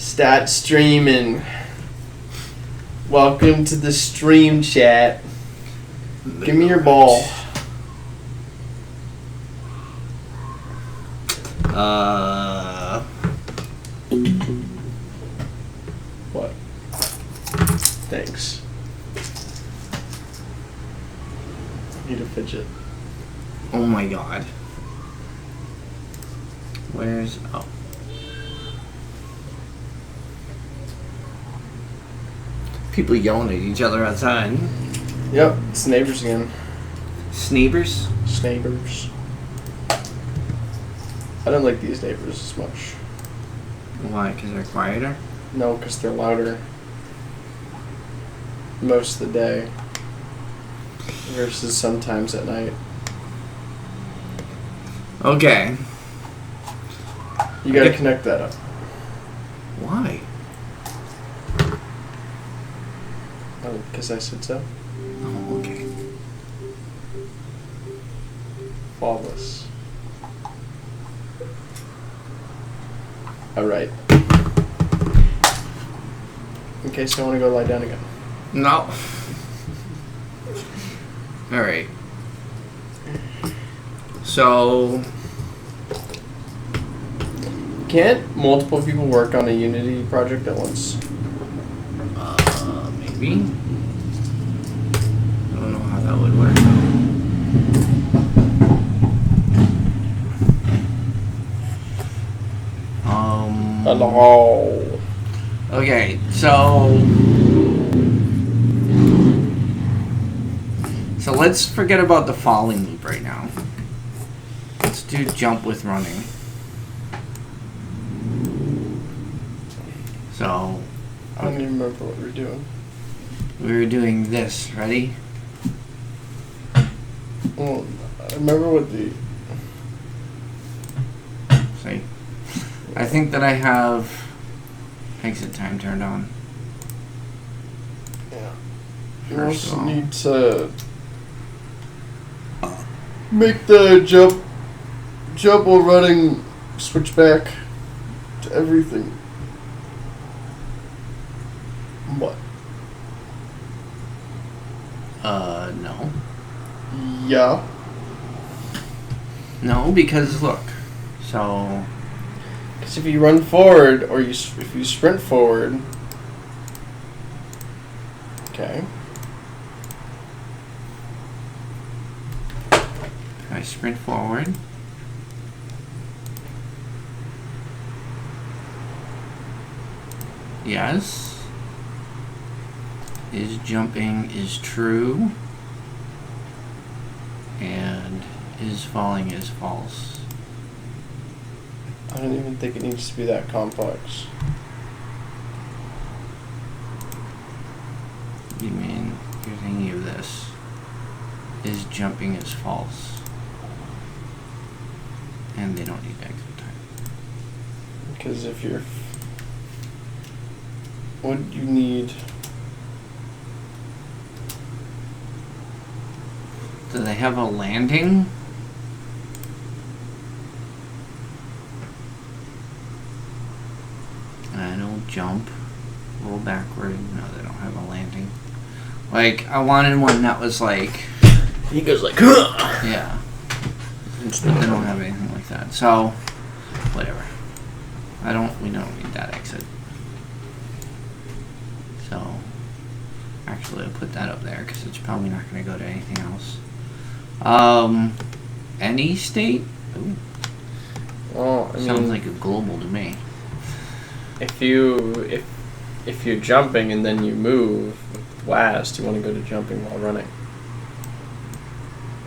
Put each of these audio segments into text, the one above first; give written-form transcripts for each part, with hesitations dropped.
Start streaming. Welcome to the stream chat. Give me your ball. What? Thanks. Need a fidget. Oh my god. Where's... Oh. People yelling at each other outside. Yep, it's neighbors again. Sneighbors? Sneighbors. I don't like these neighbors as much. Why? Because they're quieter? No, because they're louder. Most of the day. Versus sometimes at night. Okay. You gotta connect that up. Why? Oh, because I said so? Oh, okay. Flawless. Alright. Okay, so I want to go lie down again. No. Alright. So... Can't multiple people work on a Unity project at once? Maybe. I don't know how that would work though. Hello. Okay, so let's forget about the falling loop right now. Let's do jump with running. So I don't even remember what we were doing. we were doing this. Ready? Well, I remember what the... See? I think that I have exit time turned on. Yeah. You First of also all. need to make the jump while running switch back to everything. What? No. Yeah. No, because look. So, Because if you run forward, or if you sprint forward... Okay. I sprint forward. Yes. Is jumping is true. And is falling is false. I don't even think it needs to be that complex. You mean you're thinking of this? Is jumping is false. And they don't need exit time. Because if you're... What you need... Do they have a landing? I don't jump. Roll backward. No, they don't have a landing. Like, I wanted one that was like... He goes like... Yeah. But they don't have anything like that. So, whatever. We don't need that exit. So, actually I'll put that up there because it's probably not going to go to anything else. Any state? Ooh, Well, I mean... sounds like a global to me. If you're jumping and then you move last, you want to go to jumping while running.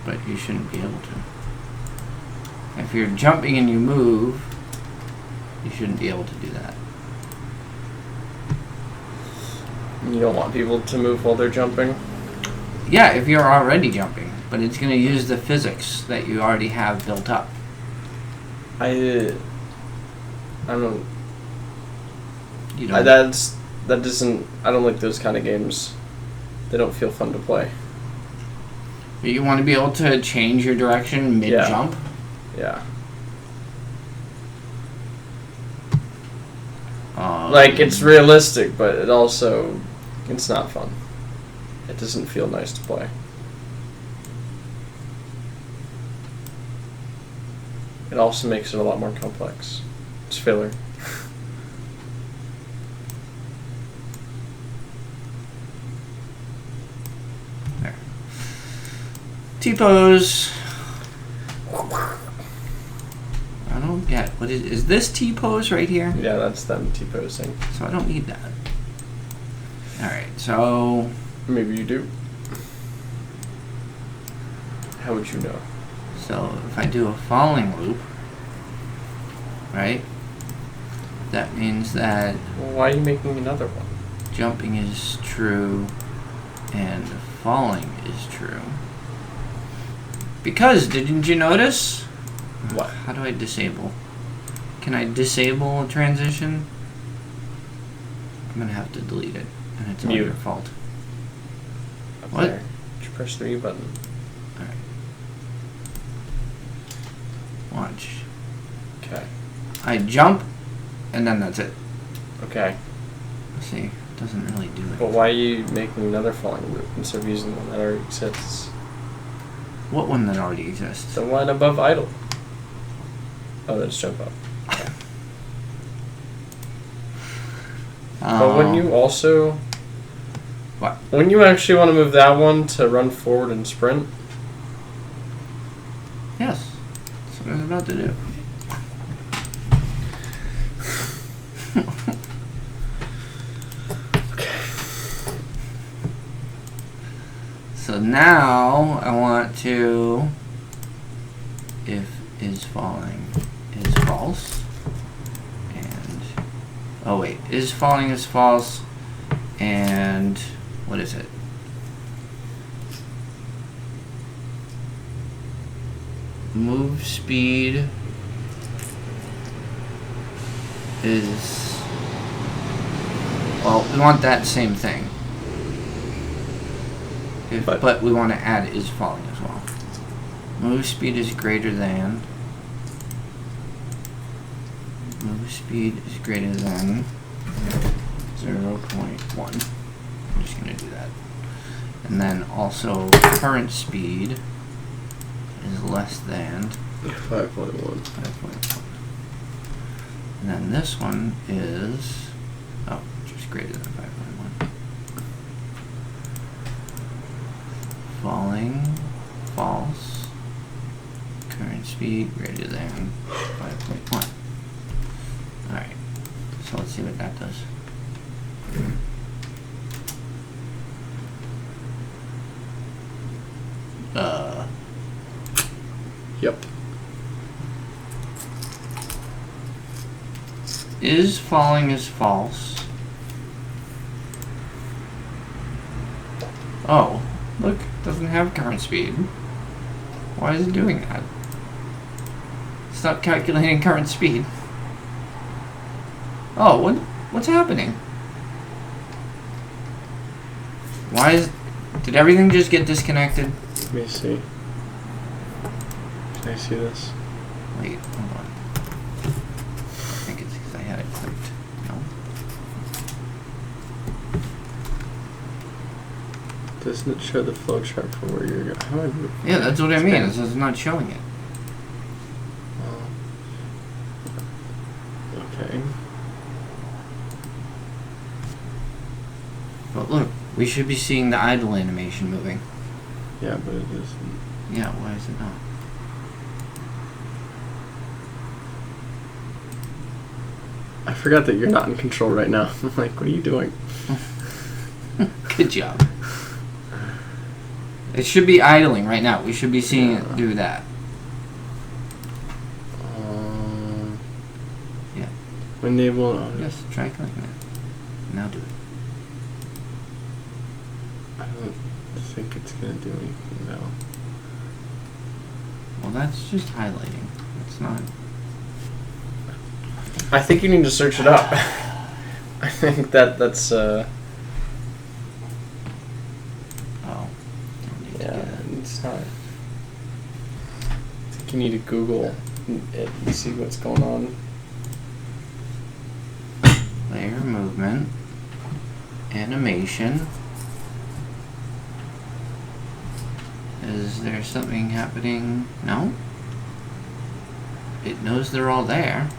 But you shouldn't be able to. If you're jumping and you move, you shouldn't be able to do that. You don't want people to move while they're jumping? Yeah, if you're already jumping, but it's going to use the physics that you already have built up. I don't... You I don't. I don't like those kind of games. They don't feel fun to play. You want to be able to change your direction mid-jump? Yeah. Like, it's realistic, but it's not fun. It doesn't feel nice to play. It also makes it a lot more complex. It's filler. There. T-pose. I don't get what is this T-pose right here? Yeah, that's them T-posing. So I don't need that. All right, so Maybe you do. How would you know? so if I do a falling loop, right? That means that Well, why are you making another one? jumping is true and falling is true. Because didn't you notice? What? How do I disable? Can I disable a transition? I'm gonna have to delete it, and it's all Mute. your fault. Up What? there. Just press the E button. All right. Watch. Okay. I jump, and then that's it. Okay. See, it doesn't really do it. But why are you making another falling loop instead of using the one that already exists? What one that already exists? The one above idle. Oh, that's jump up. But wouldn't you also... What? Wouldn't you actually want to move that one to run forward and sprint? Yes. That's what I was about to do. So now I want to, if is falling is false, and oh wait, is falling is false, and what is it? Move speed is, well, we want that same thing. But we want to add is falling as well. Move speed is greater than. Move speed is greater than 0.1. I'm just going to do that. And then also current speed is less than 5.1. 5.1. And then this one is, oh, just greater than 5.1. Falling, false, current speed greater than 5.1. Alright, so let's see what that does. Yep. Is falling is false. Oh, look, it doesn't have current speed. Why is it doing that? Stop calculating current speed. Oh, what's happening? Why is... Did everything just get disconnected? Let me see. Can I see this? Wait, hold on. I think it's because I had it clicked. No? Doesn't it show the flow chart for where you're going? How do I move? Yeah, that's what I mean. It's just not showing it. Okay. But look, we should be seeing the idle animation moving. Yeah, but it isn't. Yeah, why is it not? I forgot that you're not in control right now. I'm like, what are you doing? Good job. It should be idling right now. We should be seeing it do that. Yeah. Enable. Yes, try clicking it. Now do it. I don't think it's gonna do anything though. Well, that's just highlighting. It's not. I think you need to search it up. I think that's Oh. yeah, it's not. I think you need to Google it and see what's going on. Wait, Player movement. Animation. Is there something happening? No? It knows they're all there.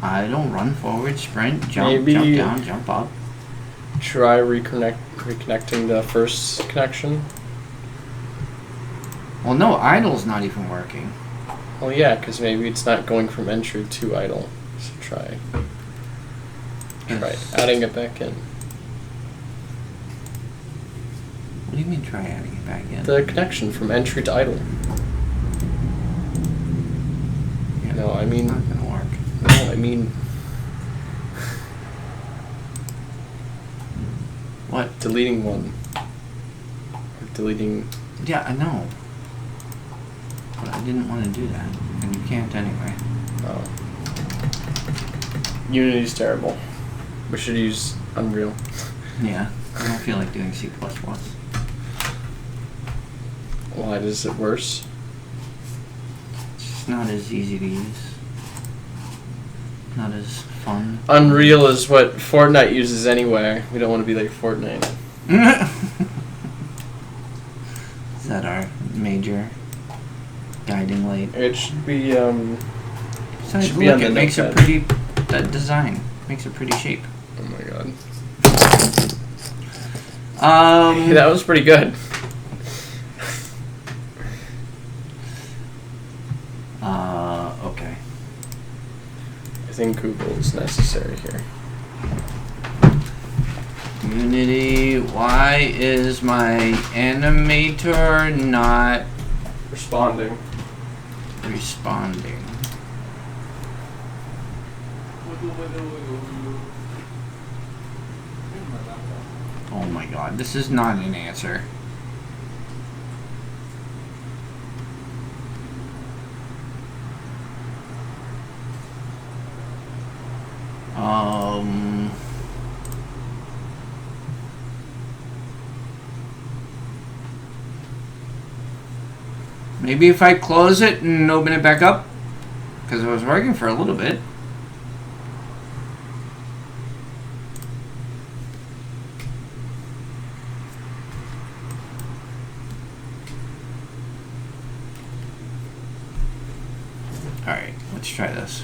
Idle, run forward, sprint, jump, Maybe jump down, jump up. Try reconnecting the first connection. Well, no, idle's not even working. Well, yeah, because maybe it's not going from entry to idle. So try adding it back in. What do you mean try adding it back in? The connection from entry to idle. Yeah, No, I mean... It's not gonna work. No, I mean... What? Deleting one. Or deleting... Yeah, I know. But I didn't want to do that. And you can't anyway. Oh. Unity's terrible. We should use Unreal. Yeah, I don't feel like doing C++. Why is it worse? It's just not as easy to use. Not as fun. Unreal is what Fortnite uses anyway. We don't want to be like Fortnite. Is that our major guiding light? It should be, Besides, should be look, on the it makes a notepad. pretty... That design makes a pretty shape. Oh my god. That That was pretty good. Okay. I think Google is necessary here. Unity, why is my animator not Responding. responding? Oh my god, this is not an answer. Maybe if I close it and open it back up? Because it was working for a little bit. Alright, let's try this.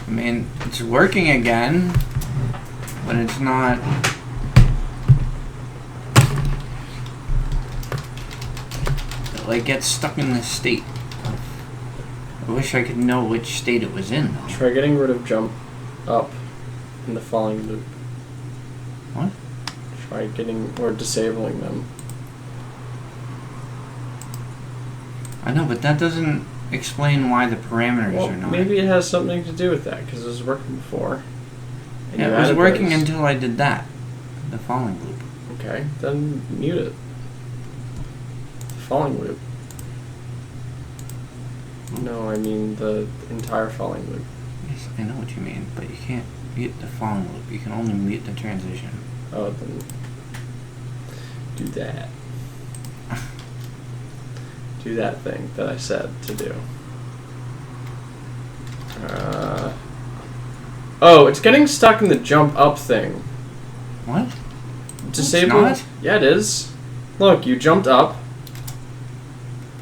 I mean, it's working again, but it's not. It like gets stuck in this state. I wish I could know which state it was in, though. Try getting rid of jump up in the falling loop. What? Try getting or disabling them. I know, but that doesn't explain why the parameters Well, are not. maybe it has something to do with that because it was working before. And Yeah, you it was added working those. until I did that. The falling loop. Okay, then mute it. The falling loop. No, I mean the entire falling loop. Yes, I know what you mean, but you can't mute the falling loop. You can only mute the transition. Oh, then do that. Do that thing that I said to do. Oh, it's getting stuck in the jump up thing. What? Disable. It's not? Yeah, it is. Look, you jumped up.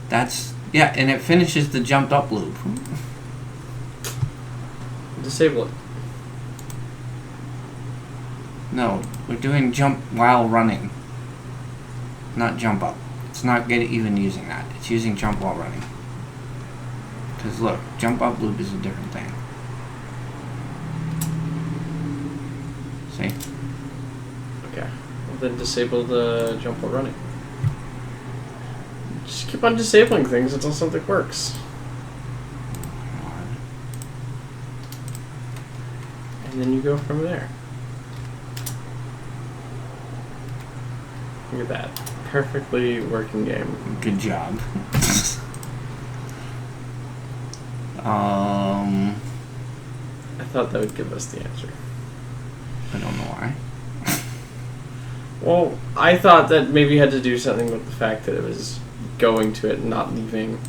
That's... Yeah, and it finishes the jumped up loop. Disable it. No, we're doing jump while running. Not jump up. It's not even using that. It's using jump while running. Because look, jump up loop is a different thing. See? Okay. Well, then disable the jump while running. Just keep on disabling things until something works. And then you go from there. Look at that. Perfectly working game. Good job. I thought that would give us the answer. I don't know why. Well, I thought that maybe it had to do something with the fact that it was going to it and not leaving.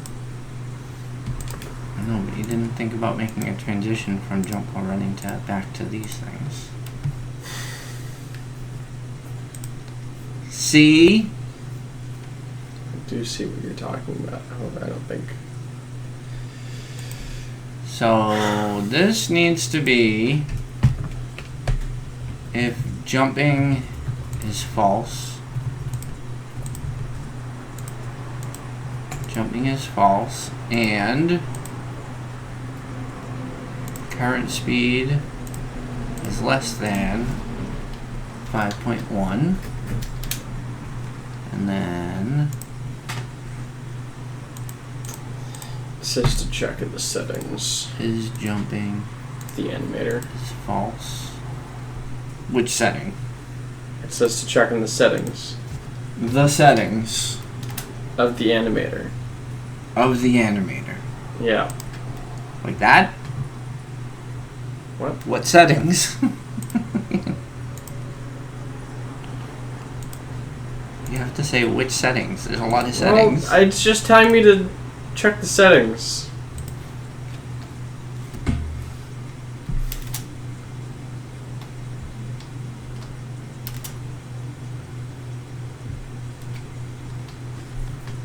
I know, but you didn't think about making a transition from jump while running to back to these things. See? I do see what you're talking about. However, I don't think. So this needs to be if jumping is false. Jumping is false and current speed is less than 5.1, and then It says to check in the settings. is jumping The animator. is false. Which setting? It says to check in the settings The settings of the animator. of the animator. Yeah. Like that? What? What settings? You have to say which settings. There's a lot of settings. Well, it's just telling me to check the settings.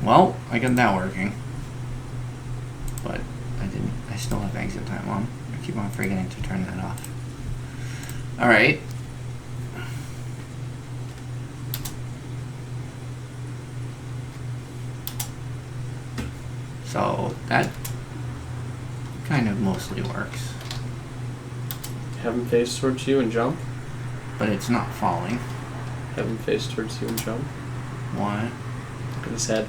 Well, I got that working. But I didn't. I still have exit time on. I keep on forgetting to turn that off. Alright. So that kind of mostly works. Have him face towards you and jump. But it's not falling. Have him face towards you and jump. Why? Look at his head.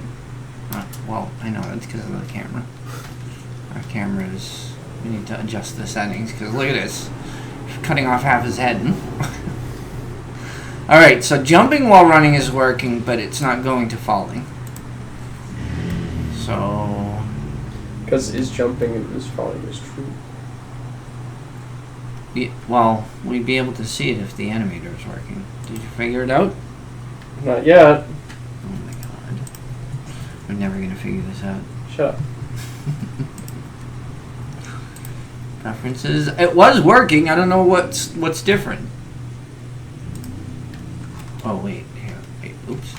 Well, I know that's because of the camera. Our camera is... We need to adjust the settings because look at this. Cutting off half his head. Alright, so jumping while running is working, but it's not going to falling. So... Because is jumping and is falling is true. Well, we'd be able to see it if the animator is working. Did you figure it out? Not yet. Oh my god. We're never going to figure this out. Shut up. Preferences. It was working. I don't know what's different. Oh wait, here. Wait, oops.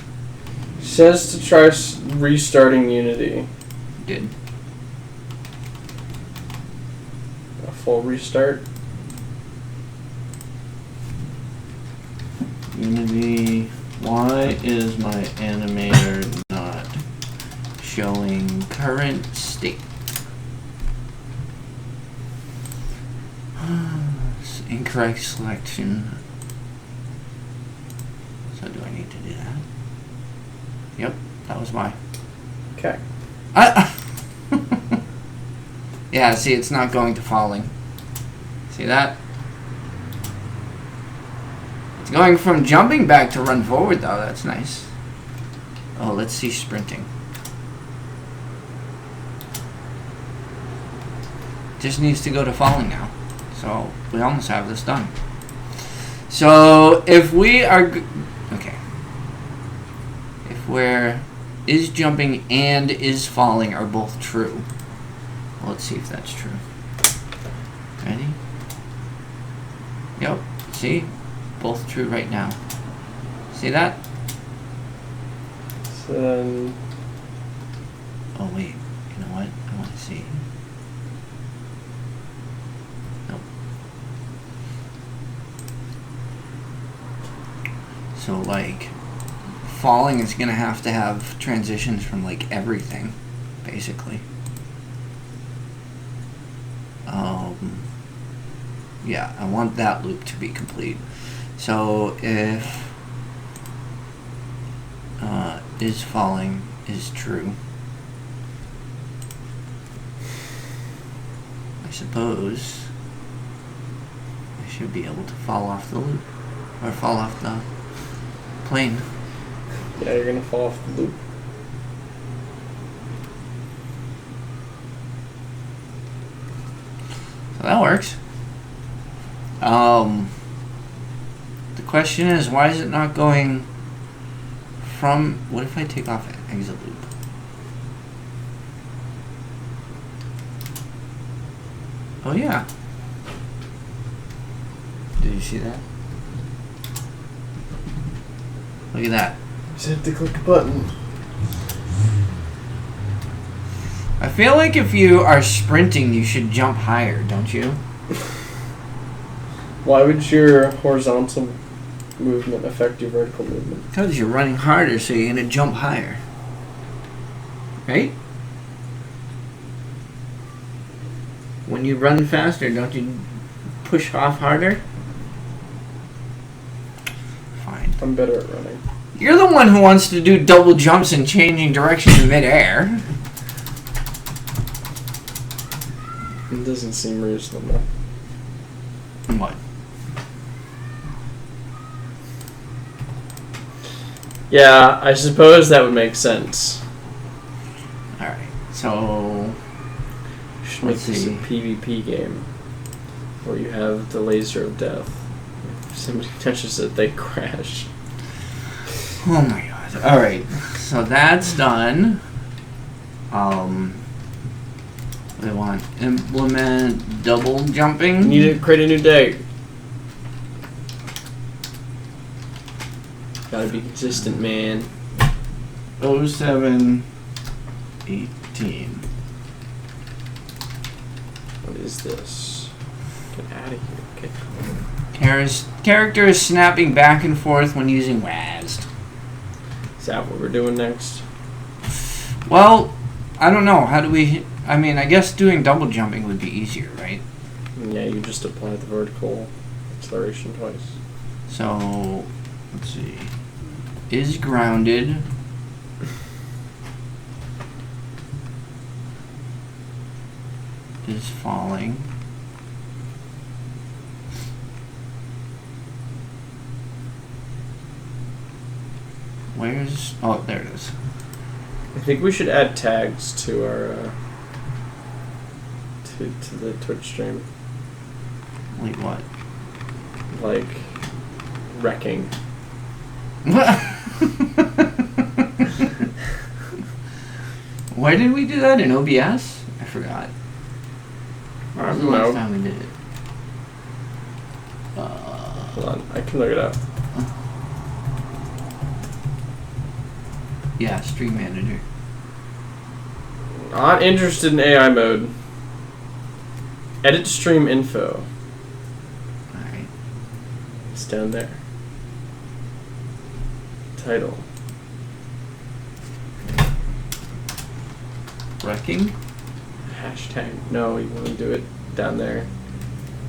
Says to try restarting Unity. Did. A full restart. Unity. Why is my animator not showing current state? Incorrect selection. So do I need to do that? Yep, that was why. Okay. Yeah, see, it's not going to falling. See that? It's going from jumping back to run forward, though. That's nice. Oh, let's see sprinting. Just needs to go to falling now. So, we almost have this done. So, if we are... Okay. If we're... Is jumping and is falling are both true. Well, let's see if that's true. Ready? Yep. See? Both true right now. See that? So, Oh, wait. You know what? I want to see. Nope. So, like, falling is going to have transitions from, like, everything, basically. Yeah, I want that loop to be complete. So, if is falling is true, I suppose I should be able to fall off the loop, or fall off the plane. yeah, you're gonna fall off the loop. That works. The question is, why is it not going from... What if I take off exit loop? Oh, yeah. Did you see that? Look at that. Just have to click a button. I feel like if you are sprinting, you should jump higher, don't you? Why would your horizontal movement affect your vertical movement? Because you're running harder, so you're going to jump higher. Right? When you run faster, don't you push off harder? Fine. I'm better at running. You're the one who wants to do double jumps and changing direction in midair. It doesn't seem reasonable. What? Yeah, I suppose that would make sense. Alright, so... Should make this a PvP game where you have the laser of death. If somebody touches it, they crash. Oh my god. Alright, so that's done. We want implement double jumping. You need to create a new day. Gotta be consistent, man. 0718. What is this? Get out of here. Okay. Character is snapping back and forth when using WASD. Is that what we're doing next? Well, I don't know. How do we... I mean, I guess doing double jumping would be easier, right? Yeah, you just apply the vertical acceleration twice. So, let's see. Is grounded. Is falling. Where's... Oh, there it is. I think we should add tags to our to the Twitch stream. Wait, what? Like wrecking. Where did we do that? In OBS? I forgot. I When was don't the last know. time we did it? Hold on, I can look it up. Yeah, Stream Manager. Not interested in AI mode. Edit stream info. Alright. It's down there. Title. Wrecking? Hashtag. No, you want to do it down there.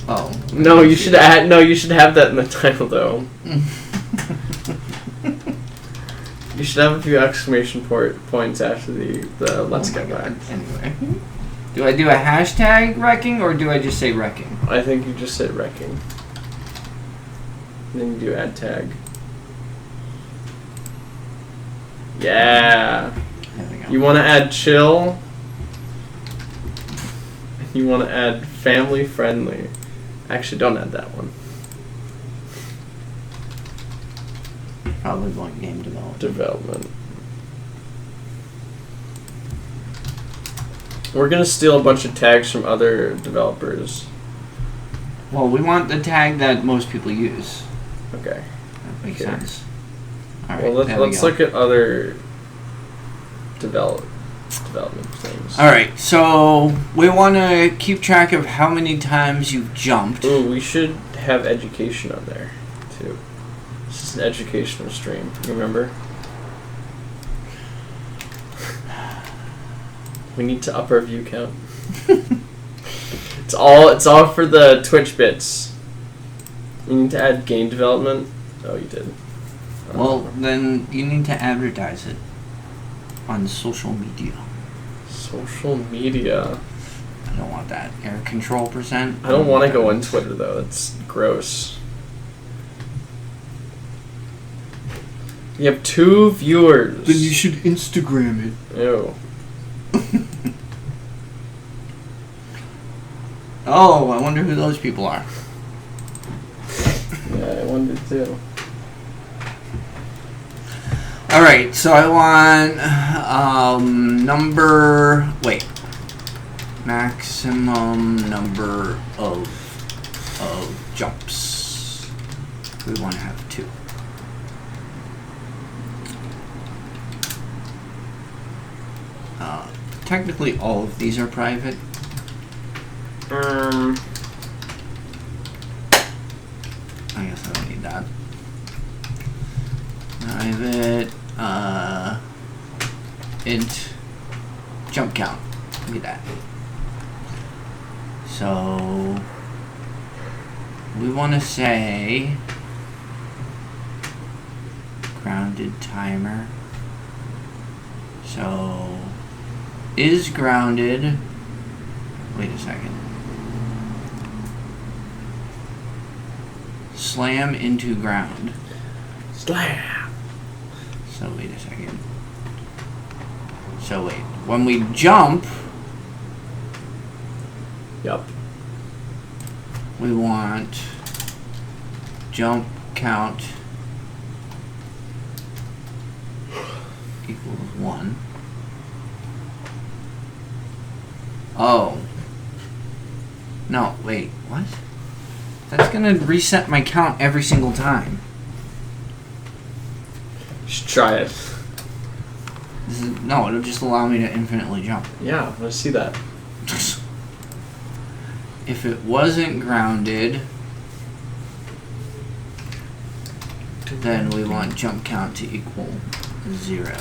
Oh. No, you should add. No, you should have that in the title though. You should have a few exclamation points after the let's get back. Anyway. Do I do a hashtag wrecking or do I just say wrecking? I think you just said wrecking. Then you do add tag. Yeah. There we go. You want to add chill. You want to add family friendly. Actually, don't add that one. Probably want game development. We're gonna steal a bunch of tags from other developers. Well, we want the tag that most people use. Okay. That makes Okay. sense. All right. Well, let's look at other development things. All right. So we want to keep track of how many times you've jumped. Ooh, we should have education on there too. This is an educational stream. Remember? We need to up our view count. It's all for the Twitch bits. We need to add game development. Oh, you did. Well, then you need to advertise it on social media. Social media. I don't want that. Air control %. I don't want to go on Twitter though. That's gross. You have 2 viewers. Then you should Instagram it. Ew. Oh, I wonder who those people are. Yeah, I wondered too. Alright, so I want maximum number of jumps. We want to have 2. Technically all of these are private. I guess I don't need that. Private, int, jump count. Look at that. So, we want to say grounded timer. So, is grounded, wait a second. Slam into ground. Slam. So wait a second. So wait, when we jump, Yep. we want jump count equals 1. Oh. No, wait, what? That's gonna reset my count every single time. Just try it. No, it'll just allow me to infinitely jump. Yeah, let's see that. If it wasn't grounded, then we want jump count to equal 0.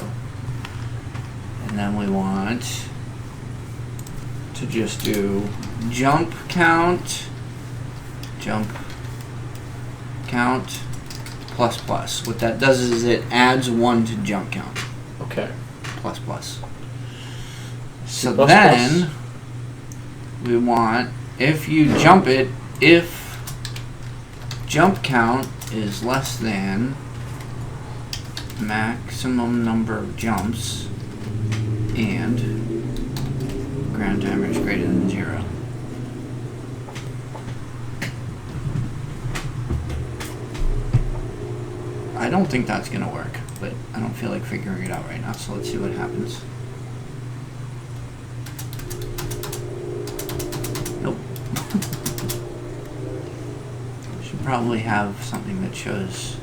And then we want to just do jump count plus plus. What that does is it adds 1 to jump count. Okay. Plus plus. So plus then we want, if you jump it, if jump count is less than maximum number of jumps and ground timer is greater than 0. I don't think that's going to work, but I don't feel like figuring it out right now, so let's see what happens. Nope. Should probably have something that shows...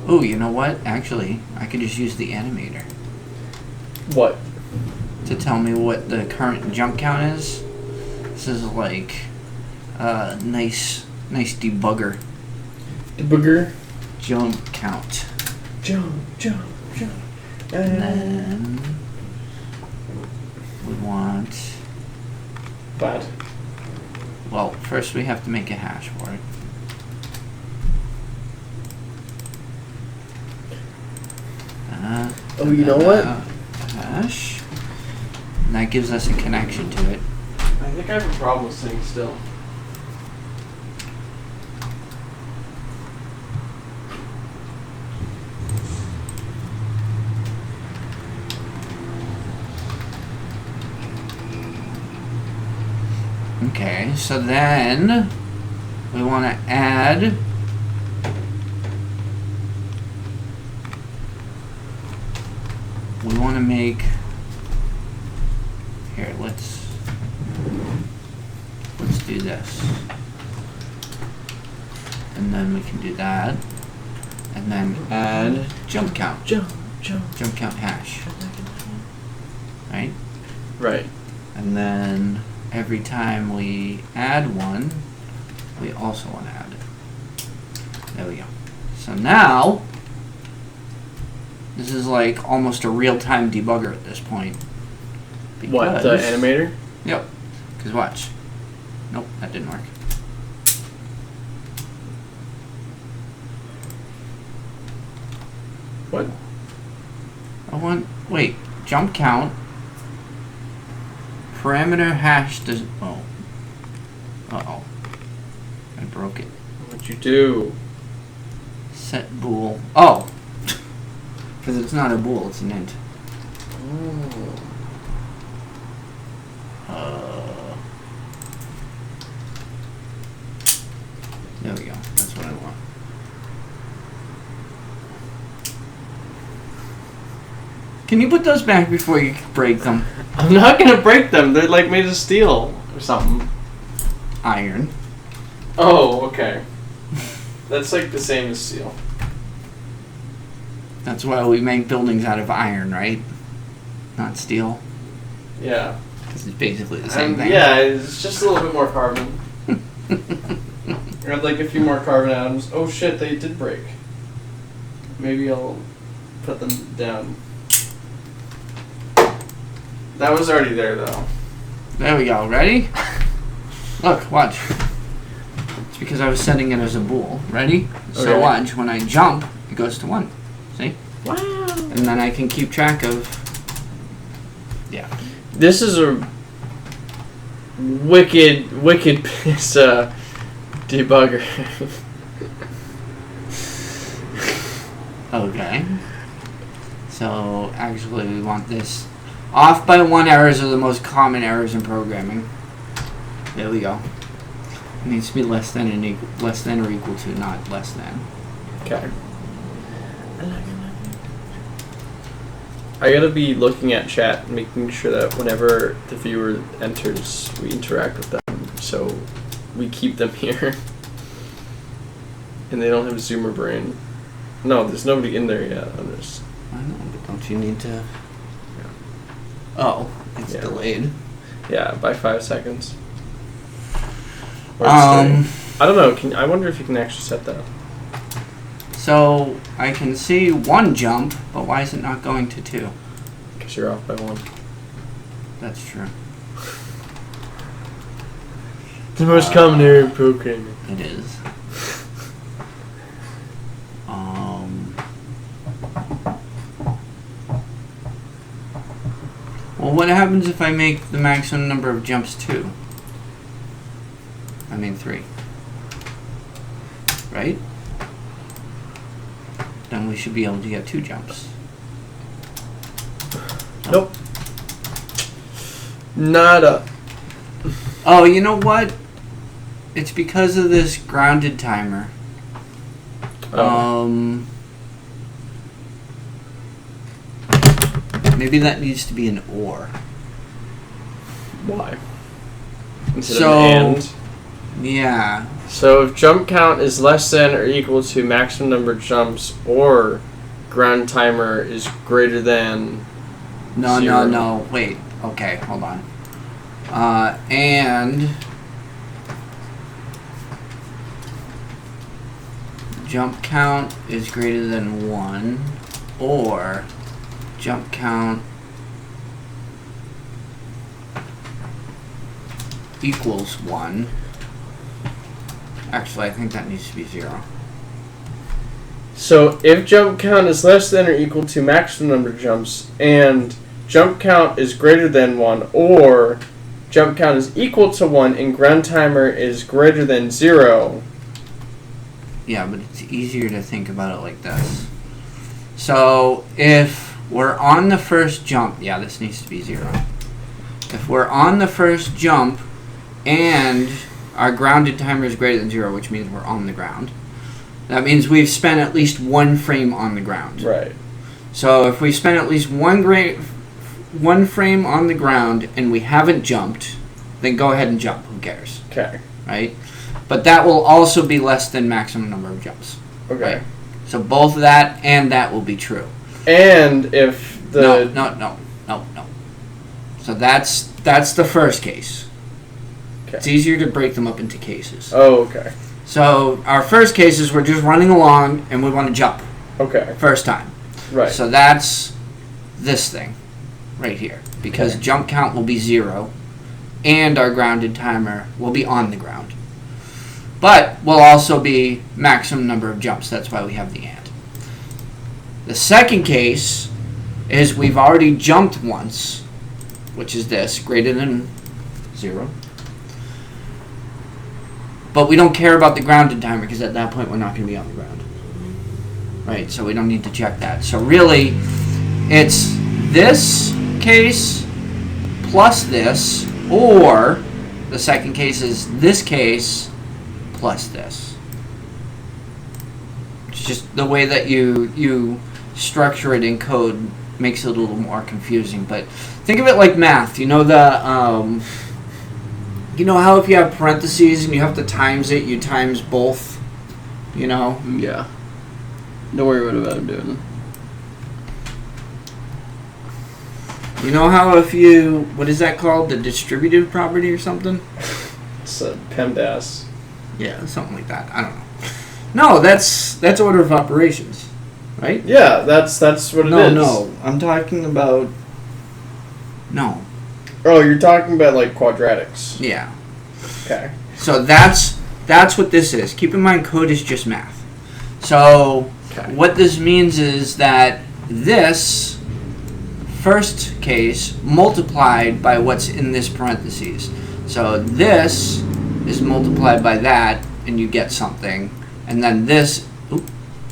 Oh, you know what? Actually, I could just use the animator. What? To tell me what the current jump count is. This is like nice debugger. Debugger. Jump count. Jump. And then we want... Bad. Well, first we have to make a hash for it. Oh, you know what? Hash. And that gives us a connection to it. I think I have a problem with saying still. Okay, so then we want to add make here, let's do this. And then we can do that. And then add jump count. Jump count hash. Right? Right. And then every time we add one, we also want to add it. There we go. So now, this is like almost a real-time debugger at this point. What, the animator? Yep. Because watch. Nope, that didn't work. What? Wait, jump count. Parameter hash does, oh. Uh-oh. I broke it. What'd you do? Set bool. Oh! Because it's not a bool, it's an int. Oh. There we go. That's what I want. Can you put those back before you break them? I'm not gonna break them. They're like made of steel or something. Iron. Oh, okay. That's like the same as steel. That's why we make buildings out of iron, right? Not steel. Yeah. Because it's basically the same thing. Yeah, it's just a little bit more carbon. Add like a few more carbon atoms. Oh shit, they did break. Maybe I'll put them down. That was already there though. There we go. Ready? Look, watch. It's because I was setting it as a bool. Ready? So Okay. watch. When I jump, it goes to 1. See? Wow. And then I can keep track of... Yeah. This is a wicked piece debugger. Okay. So, actually, we want this... Off by 1 errors are the most common errors in programming. There we go. It needs to be less than or equal to, not less than. Okay. I gotta be looking at chat, making sure that whenever the viewer enters, we interact with them, so we keep them here. And they don't have Zoomer brain. No, there's nobody in there yet on this. I know, but don't you need to... Oh, it's delayed. Yeah, by 5 seconds. Or Um, I don't know. I wonder if you can actually set that. So I can see 1 jump, but why is it not going to 2? Because you're off by 1. That's true. The most common error in programming. It is. Well, what happens if I make the maximum number of jumps 2? I mean 3. Right? Then we should be able to get 2 jumps. Nope. Nada. Oh, you know what? It's because of this grounded timer. Oh. Maybe that needs to be an OR. Why? Instead of an and? Yeah. So if jump count is less than or equal to maximum number of jumps, or ground timer is greater than No, 0. no. Wait. Okay, hold on. And jump count is greater than 1, or jump count equals 1. Actually, I think that needs to be 0. So if jump count is less than or equal to maximum number of jumps, and jump count is greater than 1, or jump count is equal to 1 and ground timer is greater than 0. Yeah, but it's easier to think about it like this. So if we're on the first jump, yeah, this needs to be 0. If we're on the first jump and our grounded timer is greater than 0, which means we're on the ground, that means we've spent at least 1 frame on the ground. Right. So if we spent at least one frame on the ground and we haven't jumped, then go ahead and jump. Who cares? Okay. Right? But that will also be less than maximum number of jumps. Okay. Right? So both that and that will be true. And if the... No. So that's the first case. Okay. It's easier to break them up into cases. Oh, okay. So our first case is we're just running along and we want to jump. Okay. First time. Right. So that's this thing right here. Because jump count will be 0 and our grounded timer will be on the ground. But will also be maximum number of jumps. That's why we have the and. The second case is we've already jumped once, which is this, greater than 0. But we don't care about the grounded timer because at that point we're not going to be on the ground. Right, so we don't need to check that. So really, it's this case plus this, or the second case is this case plus this. It's just the way that you structure it in code makes it a little more confusing. But think of it like math. You know you know how if you have parentheses and you have to times it, you times both. You know. Yeah. Don't worry about what I'm doing. You know how if you, what is that called? The distributive property or something? It's a PEMDAS. Yeah, something like that. I don't know. No, that's order of operations, right? Yeah, that's what it is. No, I'm talking about. No. Oh, you're talking about like quadratics. Yeah. Okay. So that's what this is. Keep in mind, code is just math. So what this means is that this first case multiplied by what's in this parentheses. So this is multiplied by that, and you get something, and then this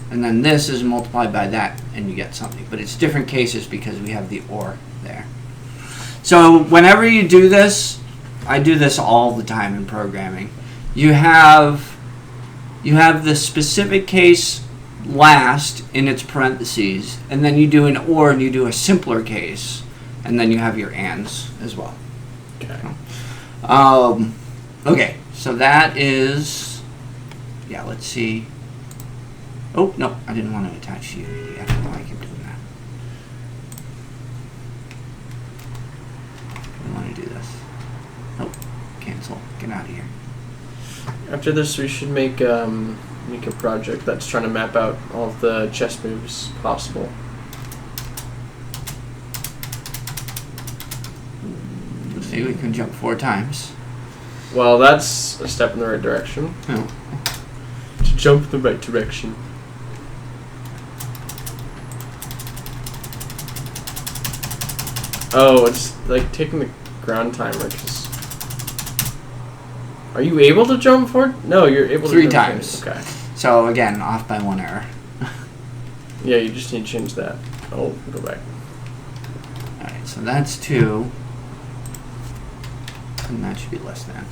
is multiplied by that, and you get something. But it's different cases because we have the or there. So whenever you do this, I do this all the time in programming. You have the specific case last in its parentheses, and then you do an or and you do a simpler case, and then you have your ands as well. Okay. Okay, so that is, yeah, let's see. Oh, no, I didn't want to attach you. I don't know why I keep doing that. I want to do this. Nope, cancel. Get out of here. After this, we should make a project that's trying to map out all of the chess moves possible. See, we can jump 4 times. Well, that's a step in the right direction. Oh. To jump in the right direction. Oh, it's like taking the ground timer. Are you able to jump forward? No, you're able to 3 jump times. forward. Okay. So, again, off by 1 error. Yeah, you just need to change that. Oh, go back. Alright, so that's 2. And that should be less than.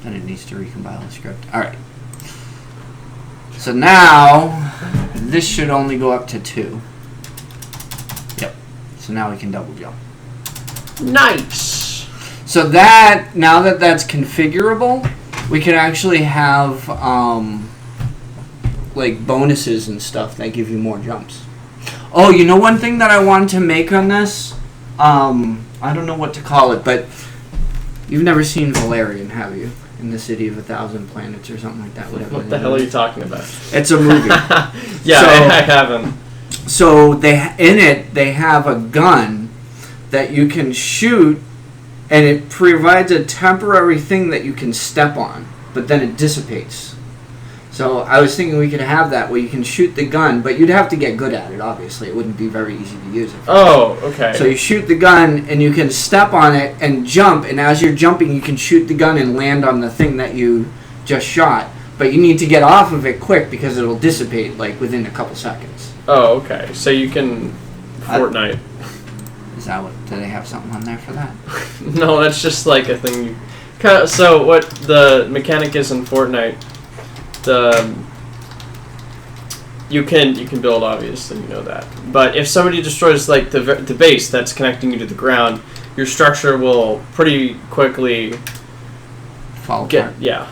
Then it needs to recompile the script. Alright. So now, this should only go up to 2. Yep. So now we can double jump. Nice! So that, now that that's configurable, we can actually have, like, bonuses and stuff that give you more jumps. Oh, you know one thing that I wanted to make on this? I don't know what to call it, but you've never seen Valerian, have you? In the City of 1,000 Planets or something like that. Whatever. What the hell are you talking about? It's a movie. Yeah, So- I haven't. So they have a gun that you can shoot, and it provides a temporary thing that you can step on, but then it dissipates. So I was thinking we could have that where you can shoot the gun, but you'd have to get good at it, obviously. It wouldn't be very easy to use it. Oh, okay. So you shoot the gun, and you can step on it and jump, and as you're jumping, you can shoot the gun and land on the thing that you just shot. But you need to get off of it quick because it'll dissipate, like, within a couple seconds. Oh, okay. So you can Fortnite. Is that what? Do they have something on there for that? No, that's just like a thing. So what the mechanic is in Fortnite, you can build, obviously, you know that. But if somebody destroys like the base that's connecting you to the ground, your structure will pretty quickly Fall apart. yeah.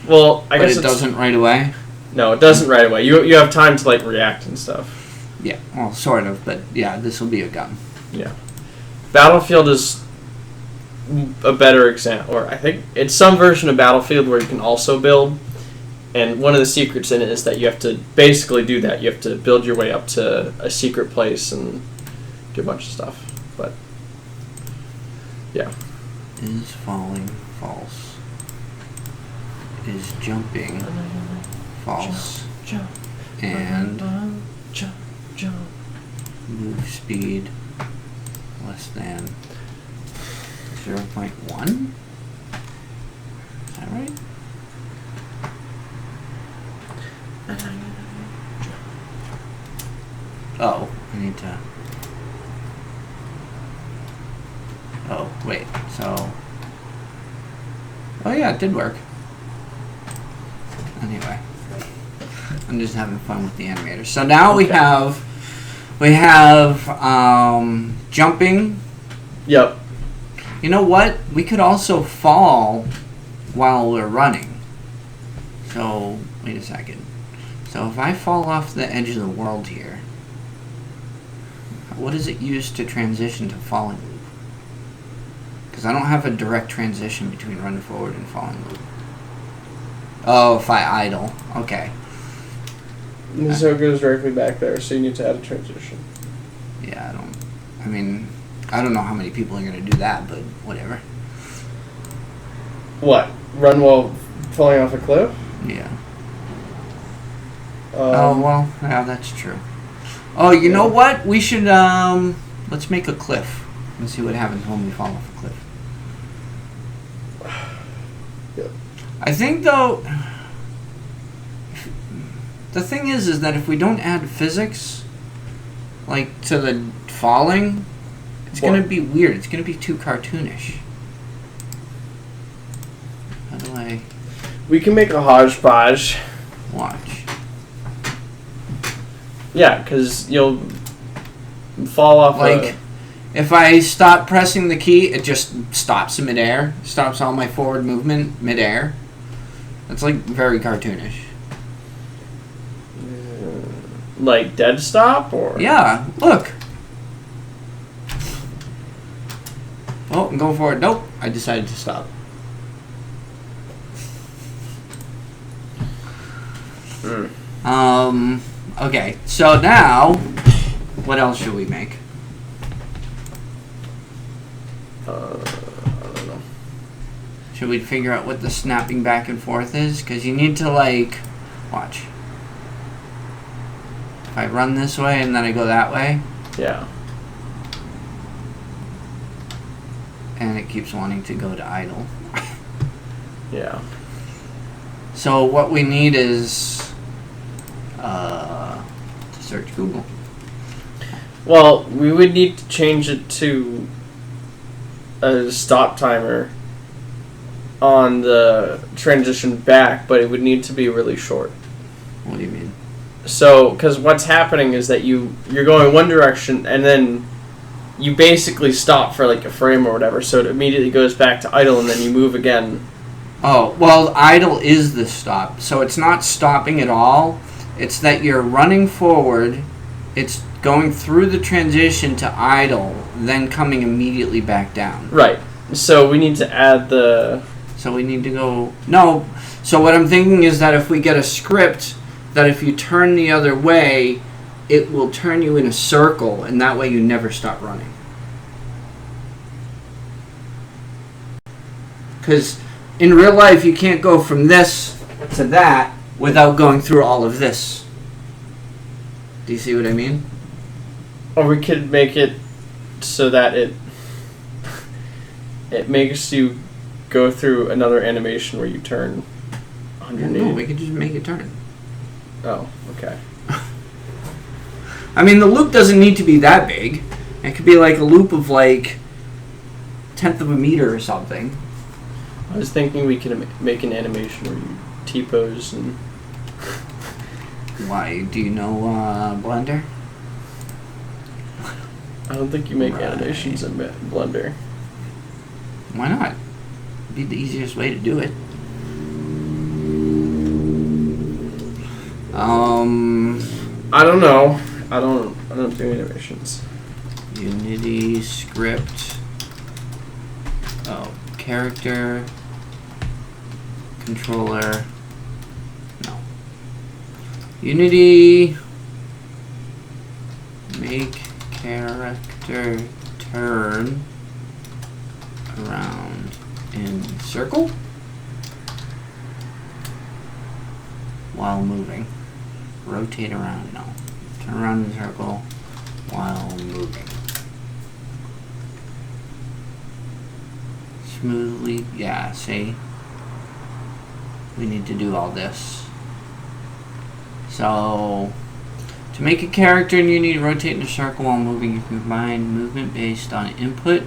Well, I But guess it doesn't right away. No, it doesn't right away. You have time to like react and stuff. Yeah, well, sort of, but yeah, this will be a gun. Yeah. Battlefield is a better example, or I think it's some version of Battlefield where you can also build. And one of the secrets in it is that you have to basically do that. You have to build your way up to a secret place and do a bunch of stuff. But yeah. Is falling false? Is jumping false? Jump, And jump. move speed less than 0.1? Is that right? Oh, I need to... Oh, wait, so... Oh yeah, it did work. Anyway, I'm just having fun with the animator. So now Okay. we have jumping. Yep. You know what? We could also fall while we're running. So wait a second. So if I fall off the edge of the world here, what does it use to transition to falling loop? Because I don't have a direct transition between run forward and falling loop. Oh, if I idle. Okay. So it goes directly back there, so you need to add a transition. Yeah, I don't know how many people are going to do that, but whatever. What? Run while falling off a cliff? Yeah. Oh, well, yeah, that's true. Oh, you know what? We should, let's make a cliff and see what happens when we fall off a cliff. Yep. I think, though, the thing is that if we don't add physics, like, to the falling, it's going to be weird. It's going to be too cartoonish. How do I... We can make a hodgepodge. Watch. Yeah, because you'll fall off if I stop pressing the key, it just stops in midair. Stops all my forward movement midair. That's like very cartoonish. like dead stop or? Yeah, look. Oh, I'm going for it. Nope, I decided to stop. Okay, so now, what else should we make? I don't know. Should we figure out what the snapping back and forth is? Because you need to, like, watch. If I run this way and then I go that way, Yeah. and it keeps wanting to go to idle. Yeah. So what we need is to search Google. Well, we would need to change it to a stop timer on the transition back, but it would need to be really short. What do you mean? So, because what's happening is that you're going one direction and then you basically stop for like a frame or whatever, so it immediately goes back to idle and then you move again. Oh, well, idle is the stop. So it's not stopping at all. It's that you're running forward, it's going through the transition to idle, then coming immediately back down. Right. So we need to add the... So we need to go... No. So what I'm thinking is that if we get a script, that if you turn the other way, it will turn you in a circle, and that way you never stop running. Because in real life, you can't go from this to that without going through all of this. Do you see what I mean? Or we could make it so that it makes you go through another animation where you turn 180. No, we could just make it turn. Oh, okay. I mean, the loop doesn't need to be that big. It could be like a loop of like 1/10 of a meter or something. I was thinking we could make an animation where you T-pose and... Why? Do you know Blender? I don't think you make Right. animations in Blender. Why not? It'd be the easiest way to do it. I don't know. I don't do animations. Unity script. Oh, character. Controller. No. Unity. Make character turn around in circle while moving. Rotate around, no. Turn around in circle while moving. Smoothly, yeah, see? We need to do all this. So, to make a character and you need to rotate in a circle while moving, you can combine movement based on input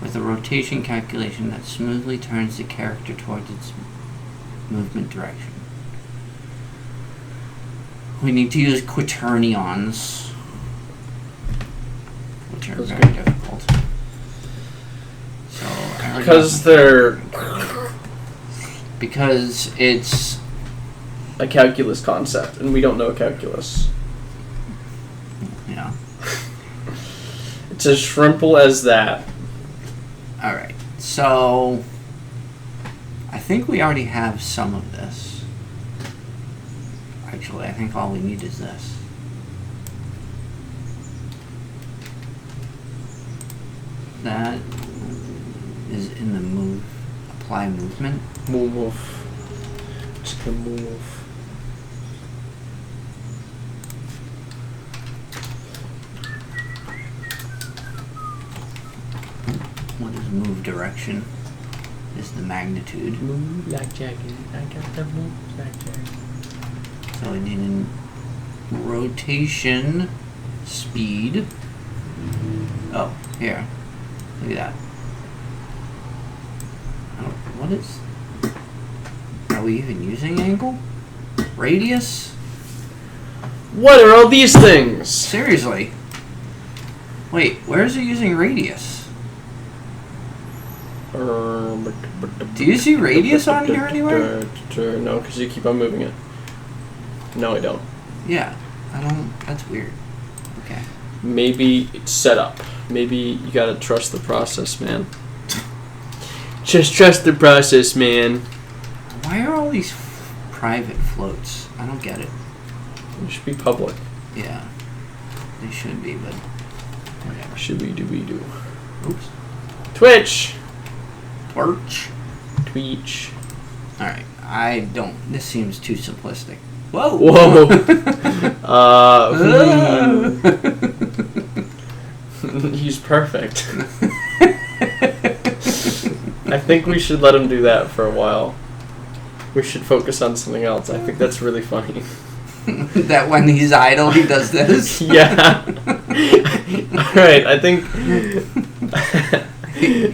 with a rotation calculation that smoothly turns the character towards its movement direction. We need to use quaternions, which are That's very good. difficult. So I already Because have- they're because it's a calculus concept, and we don't know calculus. yeah. It's as simple as that. All right. So I think we already have some of this. Actually, I think all we need is this. That is in the move. Apply movement. Move. Just gonna move. What is move direction? Is the magnitude. Move like Jackie. I got the move like Jackie. So we need an rotation speed. Oh, here. Look at that. Oh, what is... Are we even using angle? Radius? What are all these things? Seriously? Wait, where is it using radius? Do you see radius on here anywhere? No, because you keep on moving it. No, I don't. Yeah, I don't... That's weird. Okay. Maybe it's set up. Maybe you gotta trust the process, man. Just trust the process, man. Why are all these private floats? I don't get it. It should be public. Yeah, they should be, but whatever. Should we do? Oops. Twitch! Torch. Twitch. Alright, I don't... This seems too simplistic. Whoa! Whoa! He's perfect. I think we should let him do that for a while. We should focus on something else. I think that's really funny. That when he's idle, he does this? Yeah. Alright, I think...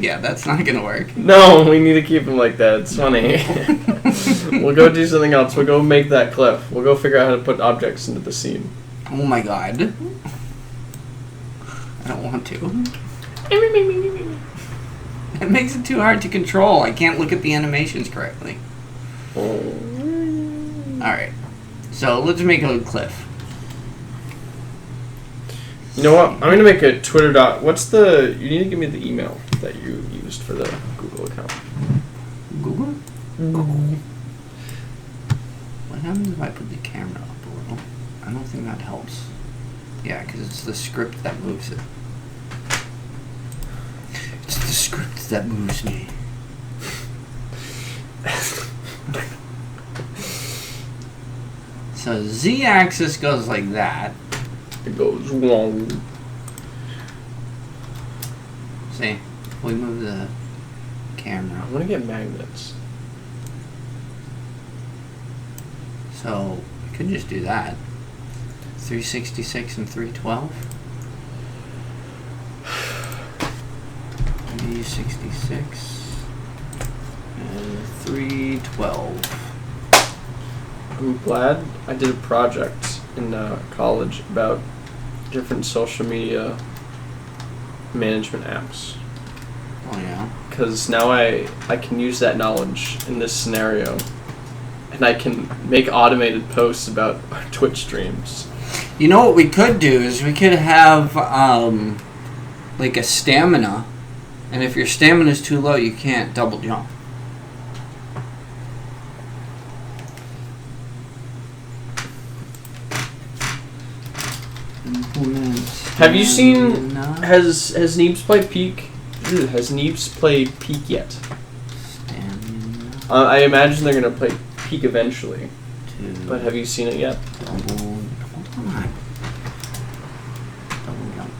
Yeah, that's not gonna work. No, we need to keep him like that. It's funny. We'll go do something else. We'll go make that cliff. We'll go figure out how to put objects into the scene. Oh my god. I don't want to. It makes it too hard to control. I can't look at the animations correctly. Alright. So let's make a cliff. You know what? I'm gonna make a Twitter dot. What's the? You need to give me the email that you used for the Google account. Google? Google. What happens if I put the camera up a little? I don't think that helps. Yeah, because it's the script that moves it. It's the script that moves me. So z-axis goes like that. It goes wrong. See, we move the camera. I'm gonna get magnets. So we could just do that. 366 and 312. 366 and 312. I'm glad I did a project in college about different social media management apps. Oh yeah. Because now I can use that knowledge in this scenario. And I can make automated posts about our Twitch streams. You know what we could do is we could have like a stamina, and if your stamina is too low, you can't double jump. Have you seen? Has Neebs played Peak? Ew, has Neebs played Peak yet? Stamina. I imagine they're gonna play Peak eventually. Two. But have you seen it yet? Double. Hold on. Double jump.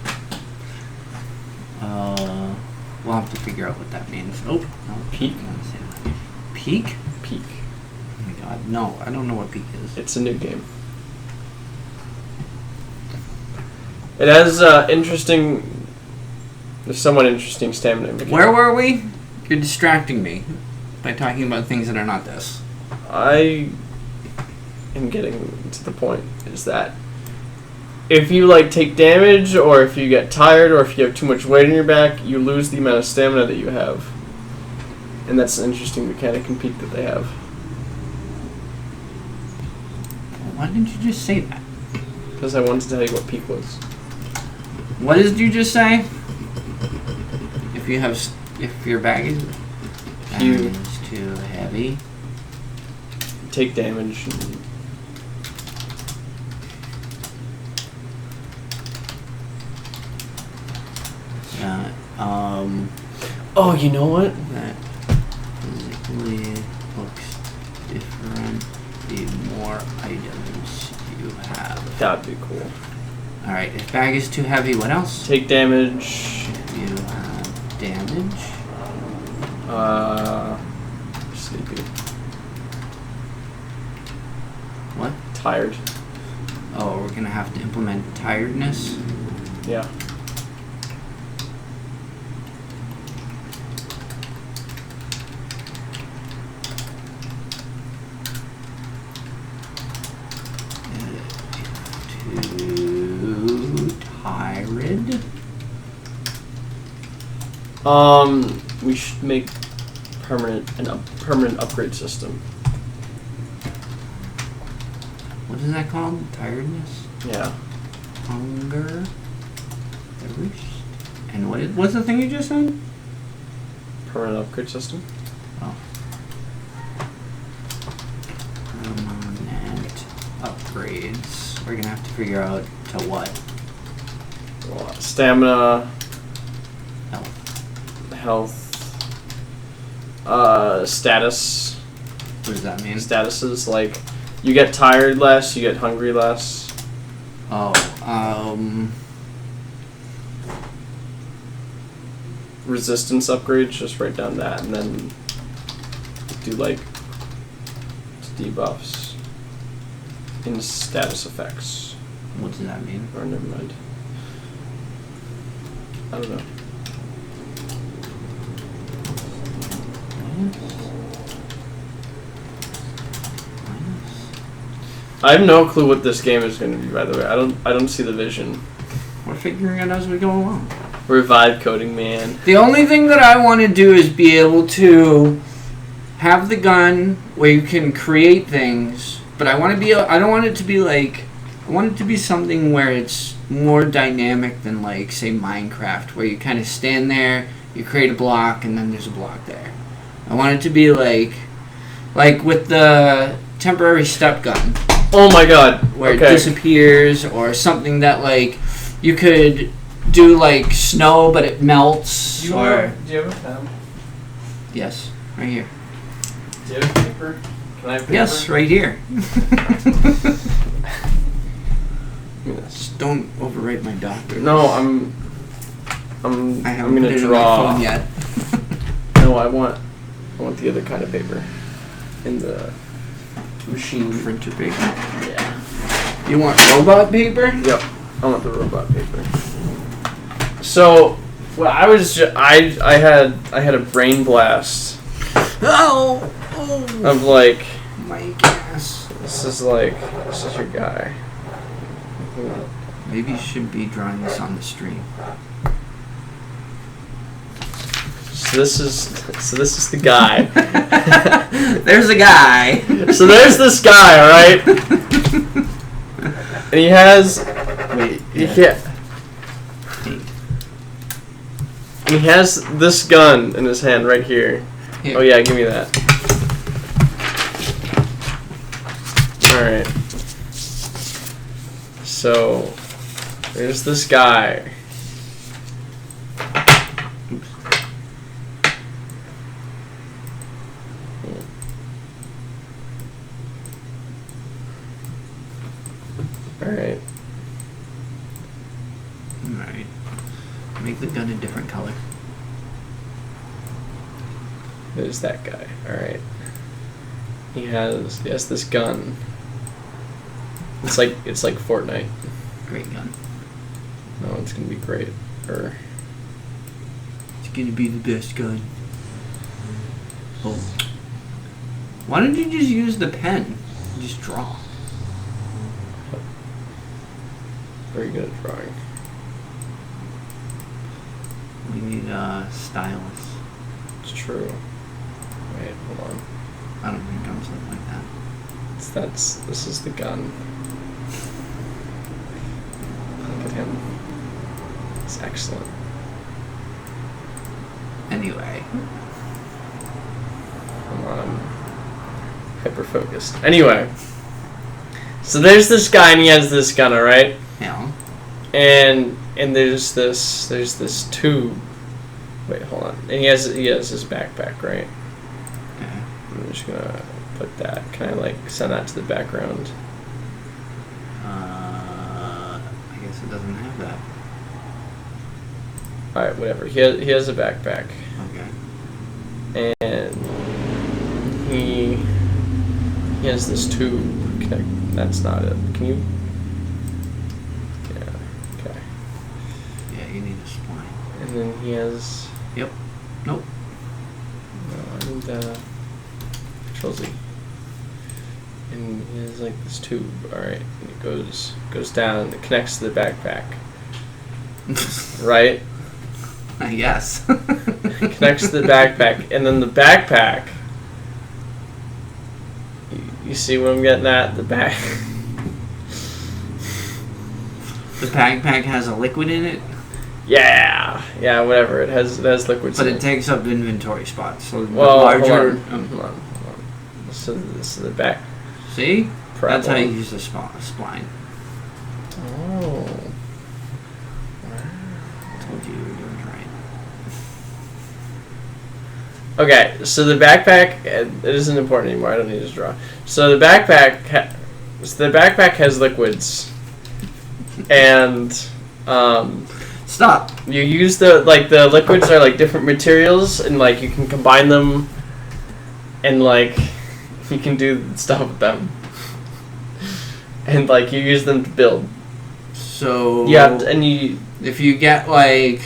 We'll have to figure out what that means. Oh, no. Peak? I wanna say that. Peak? Peak. Oh my god. No, I don't know what peak is. It's a new game. It has somewhat interesting stamina mechanics. Where were we? You're distracting me by talking about things that are not this. in getting to the point is that if you like take damage, or if you get tired, or if you have too much weight on your back, you lose the amount of stamina that you have. And that's an interesting mechanic and peak that they have. Why didn't you just say that? Because I wanted to tell you what peak was. What did you just say? If your bag is too heavy, take damage. Oh, you know what? That physically looks different the more items you have. That'd be cool. Alright, if bag is too heavy, what else? Take damage. If you have damage. Sleepy. What? Tired. Oh, we're gonna have to implement tiredness? Yeah. We should make permanent upgrade system. What is that called? Tiredness? Yeah. Hunger. Thirst. And what's the thing you just said? Permanent upgrade system. Oh. Permanent upgrades. We're gonna have to figure out to what? Well, stamina. Health. Status. What does that mean? Statuses, like, you get tired less, you get hungry less. Oh, Resistance upgrades, just write down that, and then do, like, debuffs in status effects. what does that mean? Or never mind. I don't know. I have no clue what this game is going to be, by the way. I don't see the vision. We're figuring it out as we go along. Revive coding, man. The only thing that I want to do is be able to have the gun where you can create things, but I want to be. I don't want it to be like. I want it to be something where it's more dynamic than, like, say, Minecraft, where you kind of stand there, you create a block, and then there's a block there. I want it to be like with the temporary step gun. Oh my god. Where it disappears, or something that, like, you could do, like, snow, but it melts. Do you have a pen? Yes, right here. Do you have paper? Can I have paper? Yes, right here. Yes. Just don't overrate my doctor. No, I'm haven't gonna put it draw. on my phone yet. No, I want the other kind of paper in the machine. Printer paper. Yeah. You want robot paper? Yep. I want the robot paper. So, well, I had a brain blast. Oh. Of, like, my gas. This is your guy. Maybe you should be drawing this on the stream. So this is the guy. There's a guy. So there's this guy, all right? And he has he has this gun in his hand right here. Oh yeah, give me that. All right. So there's this guy. Alright. Alright. Make the gun a different color. There's that guy. Alright. He has this gun. It's like Fortnite. Great gun. No, it's gonna be great. It's gonna be the best gun. Oh. Why don't you just use the pen? Just draw. Very good at drawing. We need a stylus. It's true. Wait, hold on. I don't think guns look like that. This is the gun. Look at him. It's excellent. Anyway. Hold on, I'm hyper focused. Anyway. So there's this guy and he has this gun, alright? Yeah. And there's this tube. Wait, hold on. And he has his backpack, right? Okay. I'm just gonna put that. Can I like send that to the background? I guess it doesn't have that. Alright, whatever. He has a backpack. Okay. And he has this tube. That's not it. Can you? Yeah. Okay. Yeah, you need a spline. And then he has. Yep. Nope. No, I need the Control Z. And he has like this tube. All right. And it goes down. And it connects to the backpack. Right. Yes. It connects to the backpack, and then the backpack. You see what I'm getting at? The back. The backpack has a liquid in it, Yeah, whatever. It has liquids. but in it takes up inventory spots. So the well, larger. hold on. So this is the back. See, that's how you Problem. use the spline. Oh. Told you were doing it right. Okay, so the backpack. It isn't important anymore. I don't need to draw. So the backpack. Has liquids, and Stop. you use the liquids are like different materials, and like you can combine them, and like you can do stuff with them, and like you use them to build. So Yeah, and you. if you get like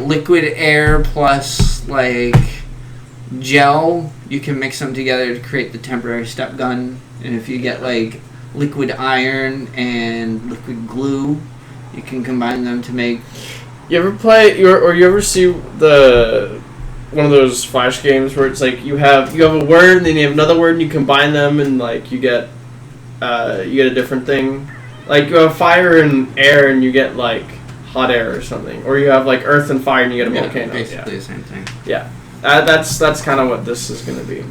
liquid air plus like gel, you can mix them together to create the temporary step gun. And if you get like liquid iron and liquid glue, you can combine them to make. You ever play or you ever see one of those flash games where it's like you have a word and then you have another word and you combine them and like you get a different thing. Like you have fire and air and you get like hot air or something, or you have like earth and fire and you get a volcano. Basically the same thing. Yeah. That's kind of what this is going to be.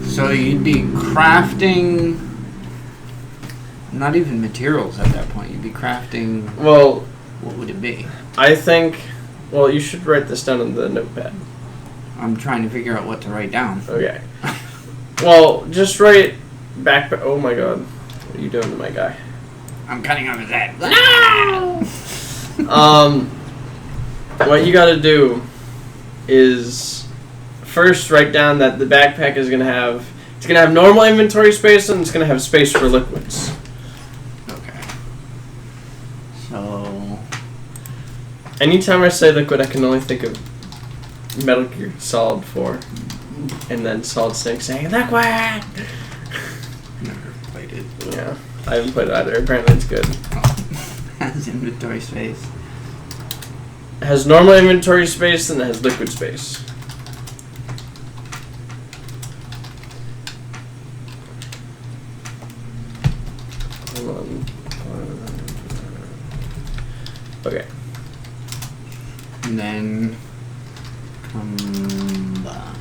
So you'd be crafting. Not even materials at that point. You'd be crafting. Well, What would it be? I think. Well, you should write this down on the notepad. I'm trying to figure out what to write down. Okay. Well, just write backpack. Oh my god, what are you doing to my guy? I'm cutting off his head. No. What you got to do is first write down that the backpack is gonna have normal inventory space and it's gonna have space for liquids. Okay. So. Anytime I say liquid, I can only think of Metal Gear Solid 4, and then Solid Snake saying liquid. Never played it. Yeah, I haven't played it either. Apparently, it's good. Has inventory space. It has normal inventory space and it has liquid space. Hold on. Okay. And then combine.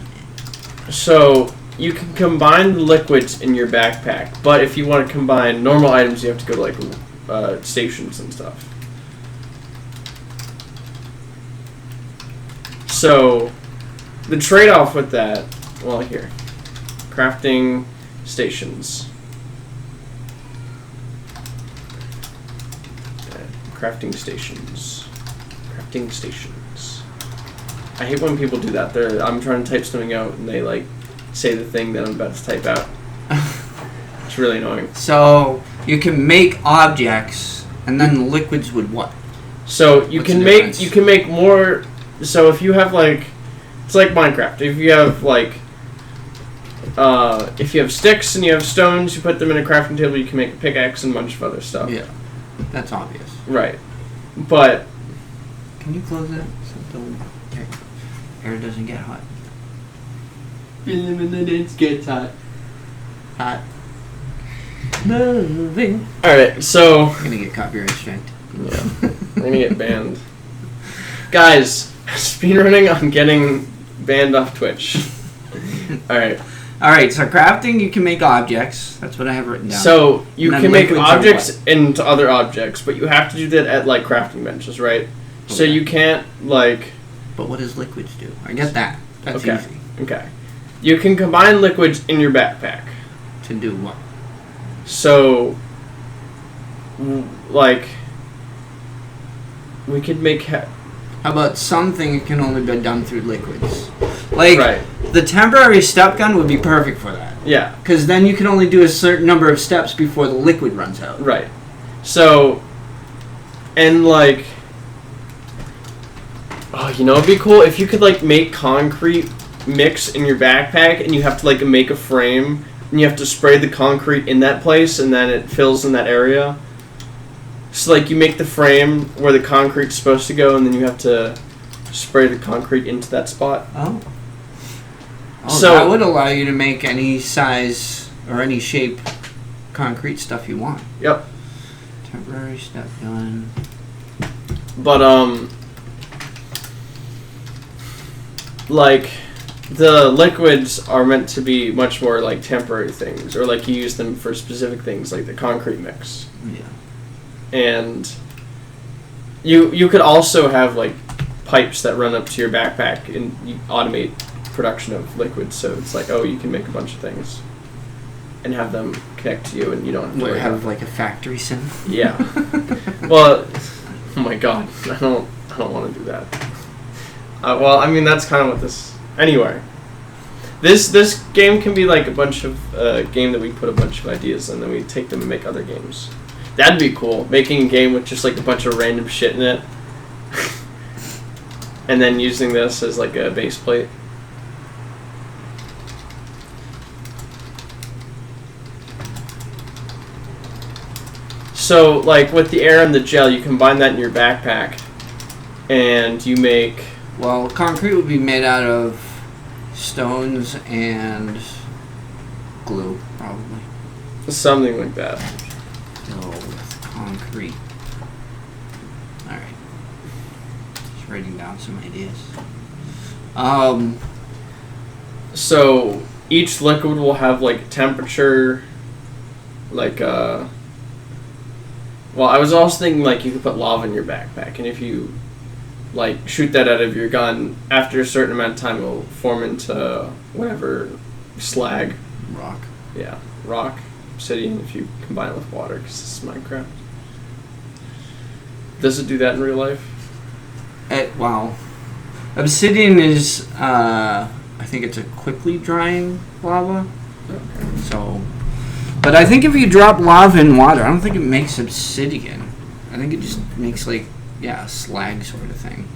So you can combine the liquids in your backpack, but if you want to combine normal items, you have to go to like stations and stuff. So the trade-off with that, well, here, crafting stations. Crafting stations. Crafting stations. I hate when people do that. I'm trying to type something out and they like say the thing that I'm about to type out. It's really annoying. So you can make objects, and then the liquids would what? So you What's can the make difference? more. So if you have like, it's like Minecraft. If you have like if you have sticks and you have stones, you put them in a crafting table, you can make a pickaxe and a bunch of other stuff. Yeah, that's obvious. Right. But... Can you close that so the air doesn't get hot? It gets hot. Hot. Moving. Alright, so... I'm gonna get copyright strike. Yeah. I'm gonna get banned. Guys, speedrunning, I'm getting banned off Twitch. Alright. Alright, so crafting, you can make objects. That's what I have written down. So, you And can then make liquids are objects into other objects, but you have to do that at, like, crafting benches, right? So Okay. you can't, like... But what does liquids do? I get that. That's Okay. easy. Okay. You can combine liquids in your backpack. To do what? So, like... We could make... How about something that can only be done through liquids? Like, Right. the temporary step gun would be perfect for that. Yeah. Because then you can only do a certain number of steps before the liquid runs out. Right. So, and like, oh, you know, it'd be cool if you could like make concrete mix in your backpack, and you have to like make a frame, and you have to spray the concrete in that place, and then it fills in that area. So like, you make the frame where the concrete's supposed to go, and then you have to spray the concrete into that spot. Oh. So- that would allow you to make any size or any shape concrete stuff you want. Yep. Temporary step gun. But like, the liquids are meant to be much more like temporary things, or like you use them for specific things, like the concrete mix. Yeah. And you could also have like pipes that run up to your backpack, and you automate production of liquids. So it's like, oh, you can make a bunch of things and have them connect to you, and you don't have to Would worry have about like a factory sim? Yeah. Well, oh my god, I don't want to do that. Well, I mean, that's kind of what this. Anyway, this game can be like a bunch of game that we put a bunch of ideas in, and then we take them and make other games. That'd be cool. Making a game with just like a bunch of random shit in it, and then using this as like a base plate. So, like, with the air and the gel, you combine that in your backpack, and you make... Well, concrete would be made out of stones and glue, probably. something like that. Fill with concrete. Alright. Just writing down some ideas. So, each liquid will have, like, temperature, like, well, I was also thinking, like, you could put lava in your backpack, and if you, like, shoot that out of your gun, after a certain amount of time, it will form into whatever slag. Rock. Yeah, rock, obsidian, if you combine it with water, because this is Minecraft. Does it do that in real life? Well, obsidian is, I think it's a quickly drying lava. Okay. So, but I think if you drop lava in water, I don't think it makes obsidian. I think it just makes, like, yeah, a slag sort of thing.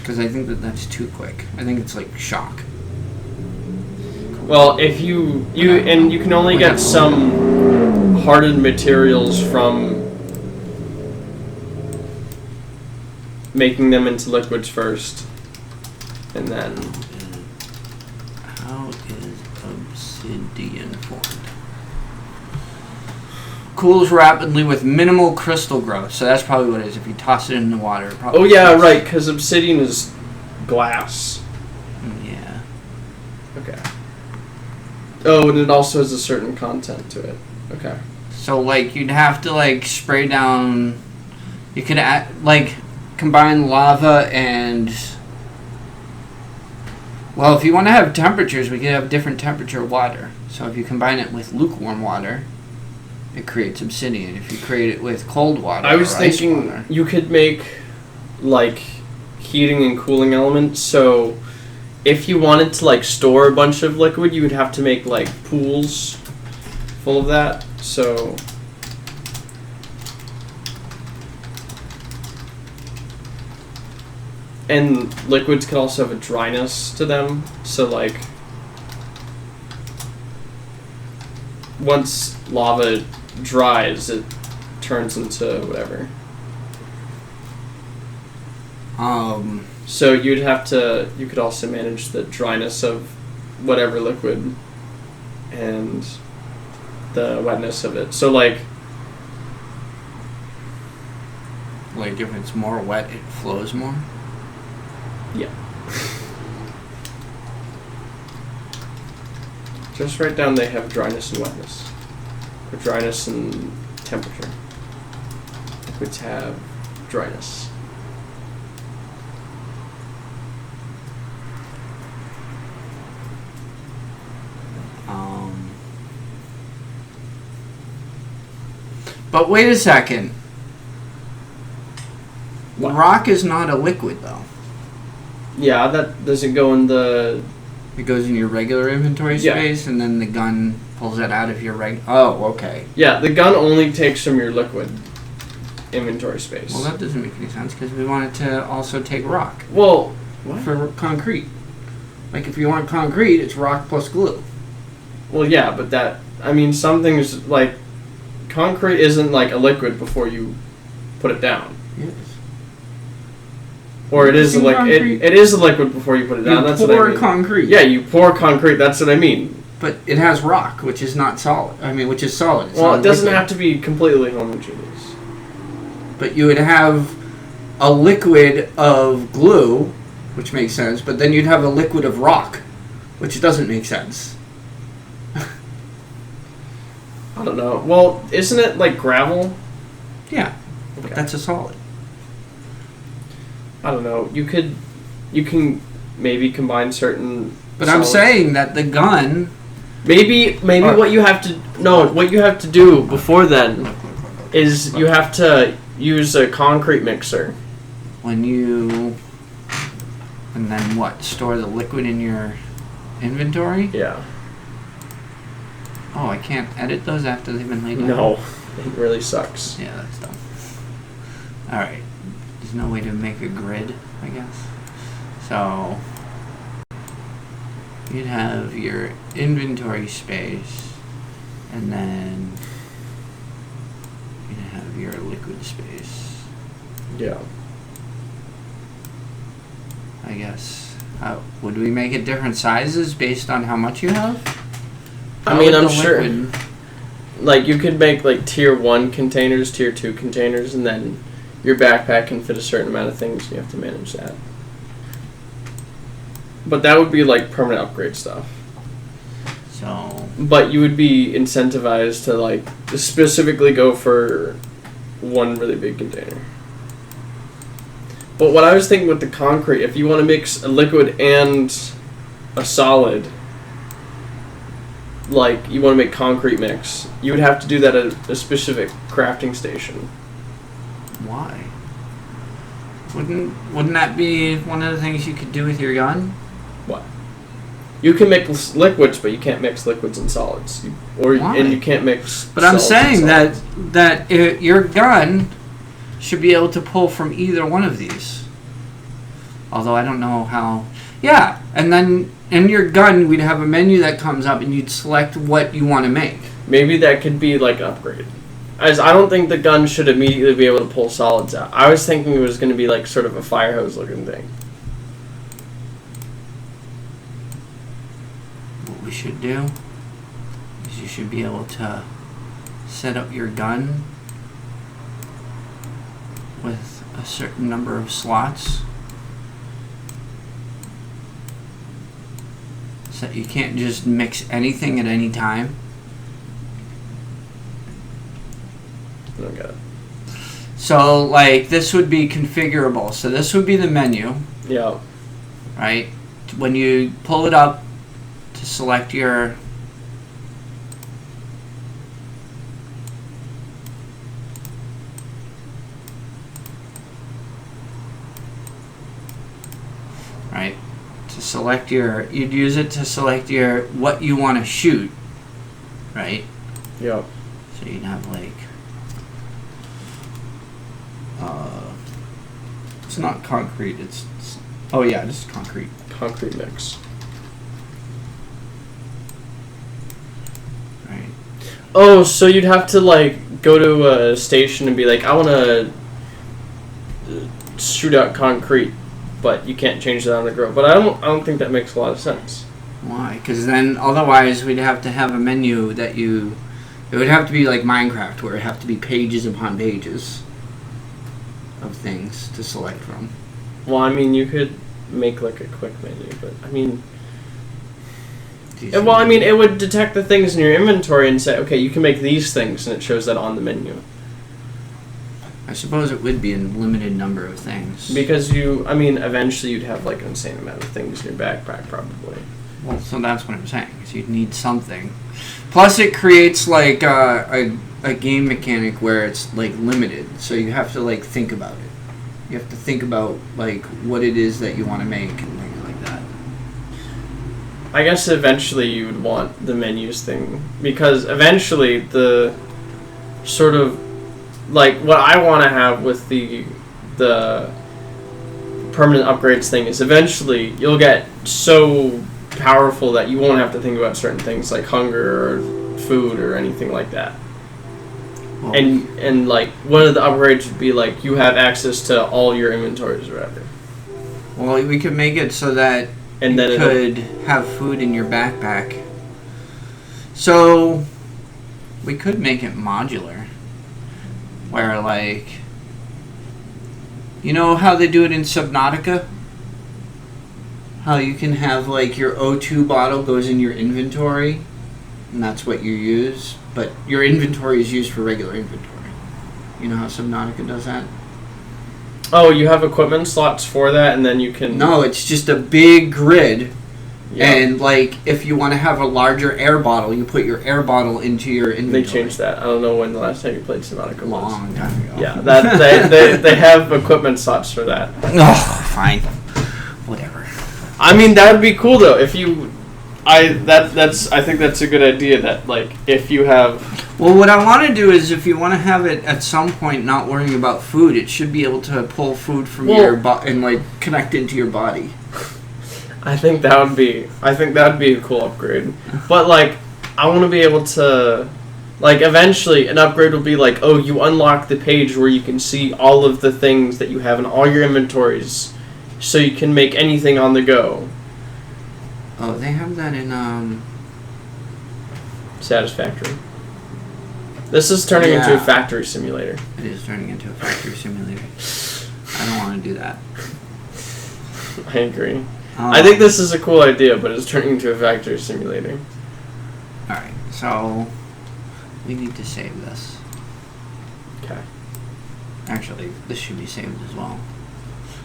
Because I think that's too quick. I think it's like shock. Well, if you can only get some hardened materials from making them into liquids first, and then... How is obsidian formed? Cools rapidly with minimal crystal growth. So that's probably what it is. If you toss it in the water, it probably... Oh yeah, right, because obsidian is glass. Yeah. Okay. Oh, and it also has a certain content to it. Okay. So, like, you'd have to, like, spray down... You could, like, combine lava and... Well, if you want to have temperatures, we could have different temperature water. So if you combine it with lukewarm water, it creates obsidian. If you create it with cold water, I was or ice thinking water, you could make, like, heating and cooling elements. So if you wanted to, like, store a bunch of liquid, you would have to make, like, pools full of that. So... And liquids could also have a dryness to them, so, like, once lava dries, it turns into whatever. So you could also manage the dryness of whatever liquid and the wetness of it. So like if it's more wet, it flows more? Yeah. Just write down they have dryness and wetness. Or dryness and temperature. Liquids have dryness. But wait a second. What? Rock is not a liquid, though. Yeah, that doesn't go in the... It goes in your regular inventory space, and then the gun pulls it out of your Oh, okay. Yeah, the gun only takes from your liquid inventory space. Well, that doesn't make any sense, because we want it to also take rock. Well, what? For concrete. Like, if you want concrete, it's rock plus glue. Well, yeah, but that... I mean, some things, like... Concrete isn't like a liquid before you put it down. Yes. Or it is it is a liquid before you put it down. That's what I mean. You pour concrete. Yeah, you pour concrete. That's what I mean. But it has rock, which is not solid. Which is solid. It's well, not it doesn't liquid. have to be completely homogeneous. But you would have a liquid of glue, which makes sense. But then you'd have a liquid of rock, which doesn't make sense. I don't know. Well, isn't it like gravel? Yeah, Okay. but that's a solid. I don't know. You can maybe combine certain. But solids. I'm saying that the gun. Maybe what you have to do before then is you have to use a concrete mixer. And then what? Store the liquid in your inventory? Yeah. Oh, I can't edit those after they've been laid out? No, it really sucks. Yeah, that's dumb. Alright. There's no way to make a grid, I guess. So, you'd have your inventory space, and then you'd have your liquid space. Yeah. I guess. Would we make it different sizes based on how much you have? I mean, I'm sure. Like, you could make, like, tier 1 containers, tier 2 containers, and then your backpack can fit a certain amount of things, and you have to manage that. But that would be, like, permanent upgrade stuff. So... But you would be incentivized to, like, specifically go for one really big container. But what I was thinking with the concrete, if you want to mix a liquid and a solid... Like, you want to make concrete mix, you would have to do that at a specific crafting station. Why? Wouldn't that be one of the things you could do with your gun? What? You can mix liquids, but you can't mix liquids and solids. Why? And you can't mix. But I'm solids saying and solids. that your gun should be able to pull from either one of these. Although I don't know how. Yeah, and then in your gun, we'd have a menu that comes up, and you'd select what you want to make. Maybe that could be like upgrade. As I don't think the gun should immediately be able to pull solids out. I was thinking it was going to be like sort of a fire hose looking thing. What we should do is you should be able to set up your gun with a certain number of slots. So you can't just mix anything at any time. I don't get it. So, like, this would be configurable. So this would be the menu, Yeah. right? When you pull it up to select your... Right? To select your... You'd use it to select your... What you want to shoot. Right? Yeah. So you'd have, like... it's not concrete, it's oh yeah, it's concrete. Concrete mix. Right. Oh, so you'd have to like go to a station and be like, I want to shoot out concrete, but you can't change that on the go. But I don't think that makes a lot of sense. Why? Because then otherwise we'd have to have a menu that it would have to be like Minecraft, where it have to be pages upon pages of things to select from. Well, I mean, you could make like a quick menu, but I mean, it would detect the things in your inventory and say, okay, you can make these things, and it shows that on the menu. I suppose it would be a limited number of things. Because eventually you'd have like an insane amount of things in your backpack, probably. Well, so that's what I'm saying, is you'd need something. Plus, it creates like a game mechanic where it's like limited, so you have to like think about it. You have to think about like what it is that you want to make and things like that. I guess eventually you would want the menus thing, because eventually the sort of like what I want to have with the permanent upgrades thing is eventually you'll get so powerful that you won't have to think about certain things like hunger or food or anything like that. Well, and like one of the upgrades would be like you have access to all your inventories or whatever. Well, we could make it so that you could have food in your backpack. So we could make it modular, where like, you know how they do it in Subnautica? How you can have like your O2 bottle goes in your inventory, and that's what you use, but your inventory is used for regular inventory. You know how Subnautica does that? Oh, you have equipment slots for that, and then you can... No, it's just a big grid, and like if you want to have a larger air bottle, you put your air bottle into your inventory. They changed that. I don't know when the last time you played Subnautica was. Long time ago. Yeah, they have equipment slots for that. Oh, fine. Whatever. I mean, that would be cool though. If you, I think that's a good idea. That like if you have. Well, what I want to do is, if you want to have it at some point, not worrying about food, it should be able to pull food from your and like connect into your body. I think that would be a cool upgrade. But like, I want to be able to, like, eventually an upgrade will be like, oh, you unlock the page where you can see all of the things that you have in all your inventories. So you can make anything on the go. Oh, they have that in Satisfactory. This is turning into a factory simulator. It is turning into a factory simulator. I don't want to do that. I agree. I think this is a cool idea, but it's turning into a factory simulator. Alright, so we need to save this. Okay. Actually, this should be saved as well.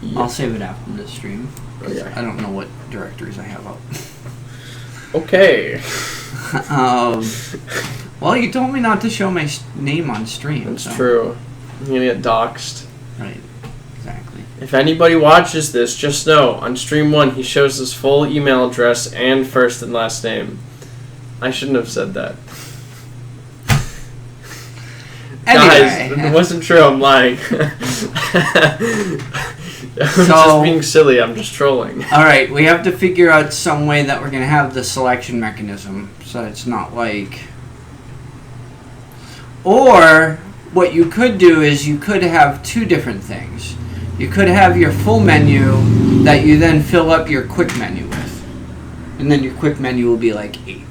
Yeah. I'll save it after this stream. Okay. I don't know what directories I have up. Okay. Well, you told me not to show my name on stream. That's true. I'm gonna get doxxed. Right. Exactly. If anybody watches this, just know, on stream 1, he shows his full email address and first and last name. I shouldn't have said that. Anyway. Guys, it wasn't true, I'm lying. I'm just being silly, I'm just trolling. Alright, we have to figure out some way that we're going to have the selection mechanism, so it's not like... Or, what you could do is you could have two different things. You could have your full menu that you then fill up your quick menu with. And then your quick menu will be like 8.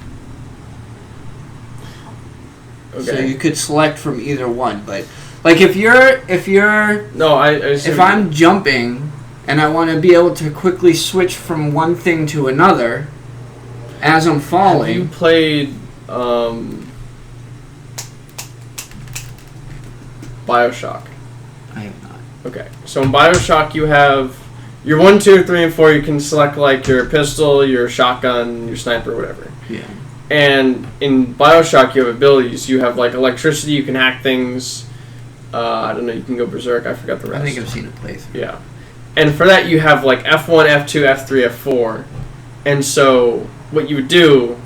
Okay. So you could select from either one, but like if I'm jumping and I want to be able to quickly switch from one thing to another as I'm falling. Have you played BioShock? I have not. Okay, so in BioShock you have your 1, 2, 3, and 4. You can select like your pistol, your shotgun, your sniper, whatever. Yeah. And in BioShock, you have abilities. You have, like, electricity. You can hack things. I don't know. You can go berserk. I forgot the rest. I think I've seen a playthrough. Yeah. And for that, you have, like, F1, F2, F3, F4. And so what you would do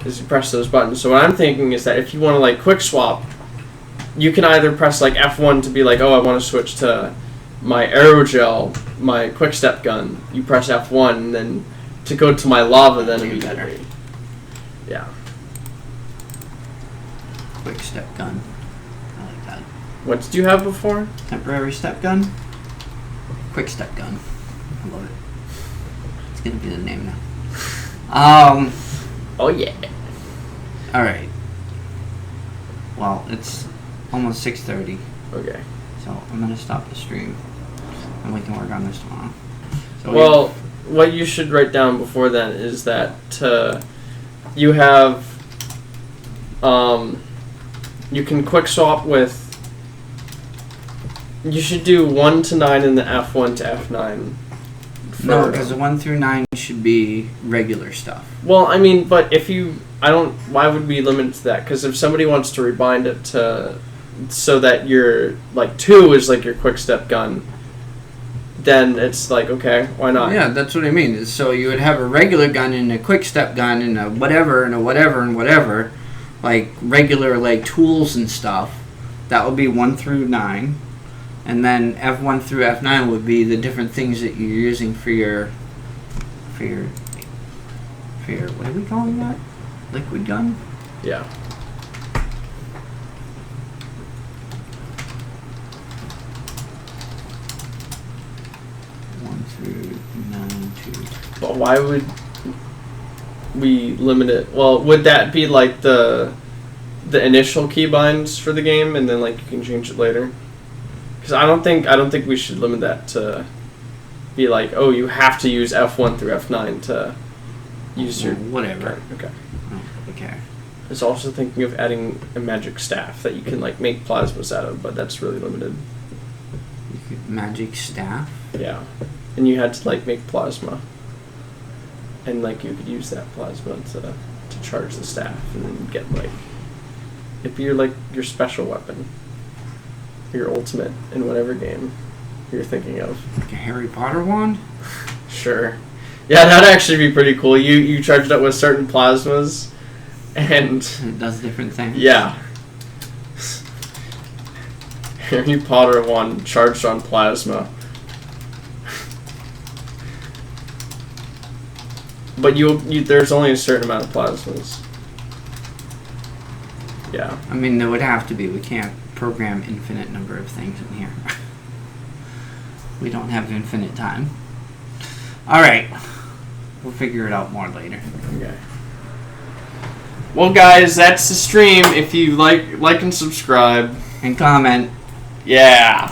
is you press those buttons. So what I'm thinking is that if you want to, like, quick swap, you can either press, like, F1 to be like, oh, I want to switch to my aerogel, my quick step gun. You press F1, and then to go to my lava then immediately. Yeah. Quick step gun. I like that. What did you have before? Temporary step gun. Quick step gun. I love it. It's gonna be the name now. Oh yeah. All right. Well, it's almost 6:30, Okay. so I'm gonna stop the stream, and we can work on this tomorrow. So Well, what you should write down before then is that you have you can quick swap with. You should do 1 to 9 and the F1 to F9. no, because the 1 through 9 should be regular stuff. Well, I mean, but if you, why would we limit it to that? Because if somebody wants to rebind it to, so that your, like, 2 is like your quick step gun, then it's like, okay, why not? Yeah, that's what I mean. So you would have a regular gun and a quick step gun and a whatever and a whatever and whatever, like regular like tools and stuff. That would be 1 through 9, and then F1 through F9 would be the different things that you're using for your what are we calling that? Liquid gun? Yeah. But why would we limit it? Well, would that be like the initial keybinds for the game, and then like you can change it later? Because I don't think we should limit that to be like, oh, you have to use F1 through F9 to use your whatever. Okay. Okay. I was also thinking of adding a magic staff that you can like make plasmas out of, but that's really limited. Magic staff? Yeah. And you had to like make plasma. And like you could use that plasma to charge the staff and then get like it'd be your special weapon. Your ultimate in whatever game you're thinking of. Like a Harry Potter wand? Sure. Yeah, that'd actually be pretty cool. You charge it up with certain plasmas and it does different things. Yeah. Harry Potter wand charged on plasma. But there's only a certain amount of plasmas. Yeah. I mean, there would have to be. We can't program infinite number of things in here. We don't have infinite time. All right. We'll figure it out more later. Okay. Well, guys, that's the stream. If you like and subscribe. And comment. Yeah.